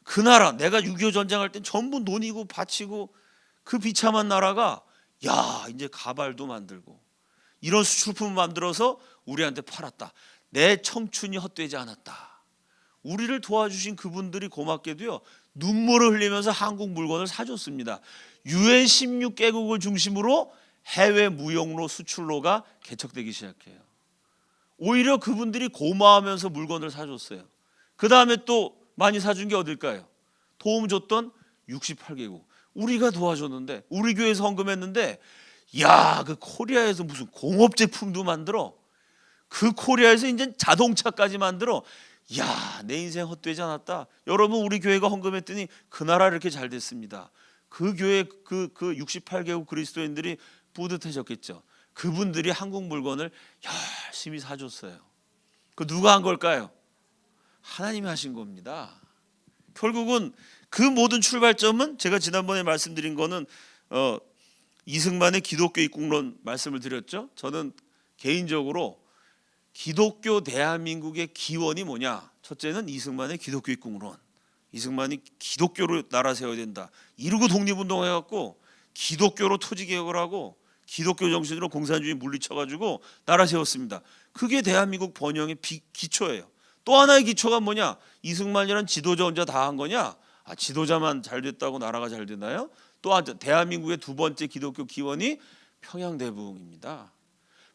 그 나라 내가 6.25 전쟁할 땐 전부 논이고 바치고 그 비참한 나라가 이제 가발도 만들고 이런 수출품을 만들어서 우리한테 팔았다. 내 청춘이 헛되지 않았다. 우리를 도와주신 그분들이 고맙게도요. 눈물을 흘리면서 한국 물건을 사줬습니다. UN 16개국을 중심으로 해외 무역로 수출로가 개척되기 시작해요. 오히려 그분들이 고마워하면서 물건을 사줬어요. 그 다음에 또 많이 사준 게 어딜까요? 도움 줬던 68개국. 우리가 도와줬는데 우리 교회에서 헌금했는데 그 코리아에서 무슨 공업 제품도 만들어. 그 코리아에서 이제 자동차까지 만들어. 내 인생 헛되지 않았다. 여러분 우리 교회가 헌금했더니 그 나라 이렇게 잘 됐습니다. 그 교회 그 68개국 그리스도인들이 뿌듯해졌겠죠. 그분들이 한국 물건을 열심히 사줬어요. 그 누가 한 걸까요? 하나님이 하신 겁니다. 결국은 그 모든 출발점은 제가 지난번에 말씀드린 거는 이승만의 기독교 입국론 말씀을 드렸죠. 저는 개인적으로 기독교 대한민국의 기원이 뭐냐? 첫째는 이승만의 기독교 입국론. 이승만이 기독교로 나라 세워야 된다. 이러고 독립운동해갖고 기독교로 토지개혁을 하고 기독교 정신으로 공산주의 물리쳐가지고 나라 세웠습니다. 그게 대한민국 번영의 기초예요. 또 하나의 기초가 뭐냐? 이승만이란 지도자 혼자 다 한 거냐? 지도자만 잘 됐다고 나라가 잘 되나요? 또 대한민국의 두 번째 기독교 기원이 평양대부흥입니다.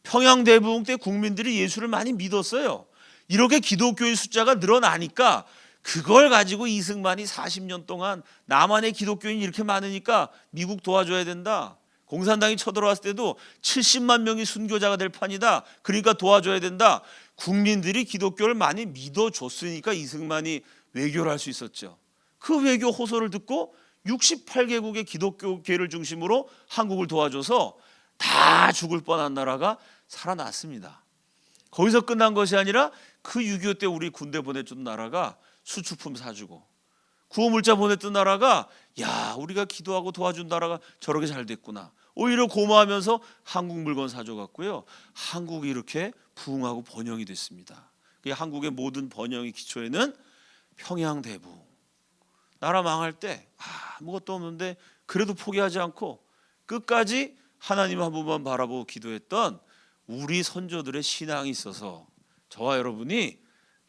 평양대부흥 때 국민들이 예수를 많이 믿었어요. 이렇게 기독교의 숫자가 늘어나니까 그걸 가지고 이승만이 40년 동안 남한의 기독교인이 이렇게 많으니까 미국 도와줘야 된다. 공산당이 쳐들어왔을 때도 70만 명이 순교자가 될 판이다. 그러니까 도와줘야 된다. 국민들이 기독교를 많이 믿어줬으니까 이승만이 외교를 할 수 있었죠. 그 외교 호소를 듣고 68개국의 기독교계를 중심으로 한국을 도와줘서 다 죽을 뻔한 나라가 살아났습니다. 거기서 끝난 것이 아니라 그 6.25 때 우리 군대 보내준 나라가 수출품 사주고, 구호물자 보냈던 나라가 야, 우리가 기도하고 도와준 나라가 저렇게 잘 됐구나, 오히려 고마워하면서 한국 물건 사줘갔고요. 한국이 이렇게 부흥하고 번영이 됐습니다. 한국의 모든 번영의 기초에는 평양대부흥. 나라 망할 때 아무것도 없는데 그래도 포기하지 않고 끝까지 하나님 한 분만 바라보고 기도했던 우리 선조들의 신앙이 있어서 저와 여러분이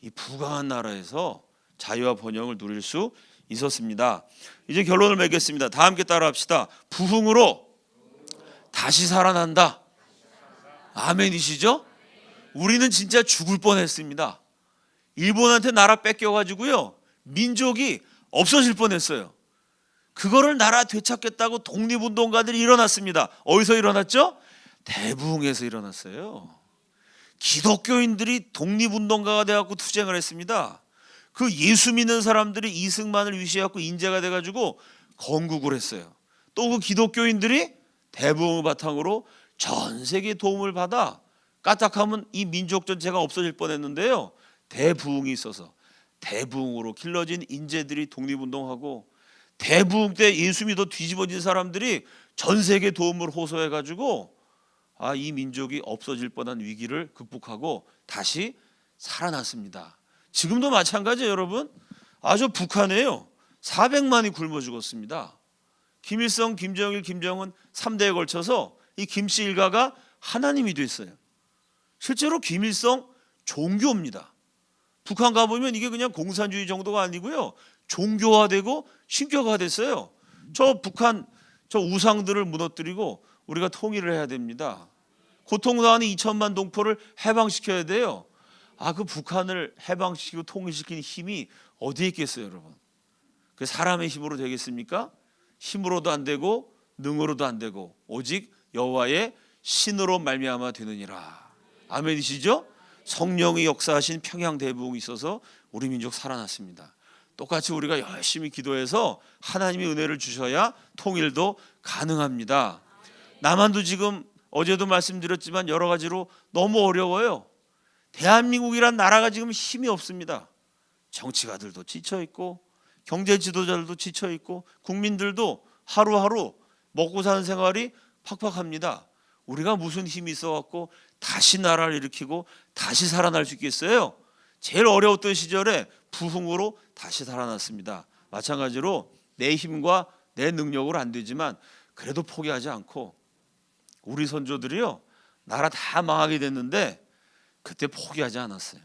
이 부강한 나라에서 자유와 번영을 누릴 수 있었습니다. 이제 결론을 맺겠습니다. 다 함께 따라합시다. 부흥으로 다시 살아난다. 아멘이시죠? 우리는 진짜 죽을 뻔했습니다. 일본한테 나라 뺏겨가지고요, 민족이 없어질 뻔했어요. 그거를 나라 되찾겠다고 독립운동가들이 일어났습니다. 어디서 일어났죠? 대부흥에서 일어났어요. 기독교인들이 독립운동가가 돼갖고 투쟁을 했습니다. 그 예수 믿는 사람들이 이승만을 위시해갖고 인재가 돼가지고 건국을 했어요. 또 그 기독교인들이 대부흥을 바탕으로 전 세계 도움을 받아 까딱하면 이 민족 전체가 없어질 뻔했는데요, 대부흥이 있어서 대부흥으로 길러진 인재들이 독립운동하고, 대부흥 때 예수 믿어 뒤집어진 사람들이 전 세계 도움을 호소해가지고 이 민족이 없어질 뻔한 위기를 극복하고 다시 살아났습니다. 지금도 마찬가지예요, 여러분. 저 북한에요, 400만이 굶어 죽었습니다. 김일성, 김정일, 김정은 3대에 걸쳐서 이 김씨 일가가 하나님이 됐어요. 실제로 김일성 종교입니다. 북한 가보면 이게 그냥 공산주의 정도가 아니고요, 종교화되고 신교화됐어요. 저 북한 저 우상들을 무너뜨리고 우리가 통일을 해야 됩니다. 고통당하는 2천만 동포를 해방시켜야 돼요. 그 북한을 해방시키고 통일시키는 힘이 어디에 있겠어요, 여러분? 그 사람의 힘으로 되겠습니까? 힘으로도 안 되고 능으로도 안 되고 오직 여호와의 신으로 말미암아 되느니라. 아멘이시죠? 성령의 역사하신 평양대부흥이 있어서 우리 민족 살아났습니다. 똑같이 우리가 열심히 기도해서 하나님의 은혜를 주셔야 통일도 가능합니다. 남한도 지금 어제도 말씀드렸지만 여러 가지로 너무 어려워요. 대한민국이란 나라가 지금 힘이 없습니다. 정치가들도 지쳐있고 경제 지도자들도 지쳐있고 국민들도 하루하루 먹고 사는 생활이 팍팍합니다. 우리가 무슨 힘이 있어갖고 다시 나라를 일으키고 다시 살아날 수 있겠어요? 제일 어려웠던 시절에 부흥으로 다시 살아났습니다. 마찬가지로 내 힘과 내 능력으로 안 되지만 그래도 포기하지 않고, 우리 선조들이요, 나라 다 망하게 됐는데 그때 포기하지 않았어요.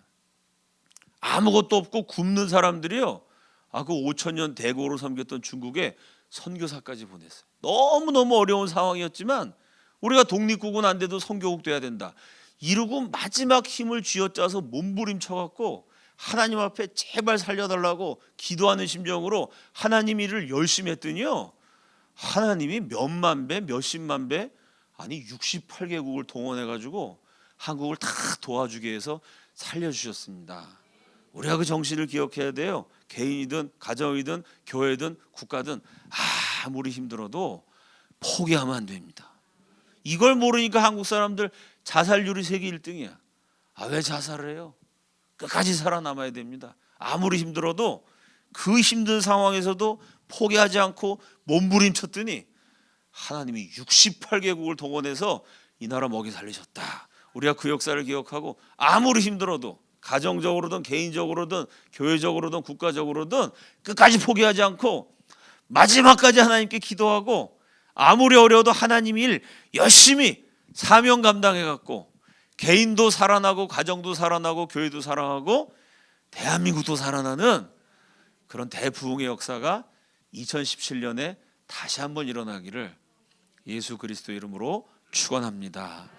아무것도 없고 굶는 사람들이요, 그 5천년 대고로 섬겼던 중국에 선교사까지 보냈어요. 너무너무 어려운 상황이었지만 우리가 독립국은 안 돼도 선교국 돼야 된다 이러고 마지막 힘을 쥐어짜서 몸부림쳐갖고 하나님 앞에 제발 살려달라고 기도하는 심정으로 하나님 일을 열심히 했더니요, 하나님이 몇만 배 몇십만 배, 아니 68개국을 동원해가지고 한국을 다 도와주게 해서 살려주셨습니다. 우리가 그 정신을 기억해야 돼요. 개인이든 가정이든 교회든 국가든 아무리 힘들어도 포기하면 안 됩니다. 이걸 모르니까 한국 사람들 자살률이 세계 1등이야. 왜 자살을 해요? 끝까지 살아남아야 됩니다. 아무리 힘들어도 그 힘든 상황에서도 포기하지 않고 몸부림쳤더니 하나님이 68개국을 동원해서 이 나라 먹이 살리셨다. 우리가 그 역사를 기억하고 아무리 힘들어도 가정적으로든 개인적으로든 교회적으로든 국가적으로든 끝까지 포기하지 않고 마지막까지 하나님께 기도하고 아무리 어려워도 하나님 일 열심히 사명 감당해갖고 개인도 살아나고 가정도 살아나고 교회도 살아나고 대한민국도 살아나는 그런 대부흥의 역사가 2017년에 다시 한번 일어나기를 예수 그리스도 이름으로 축원합니다.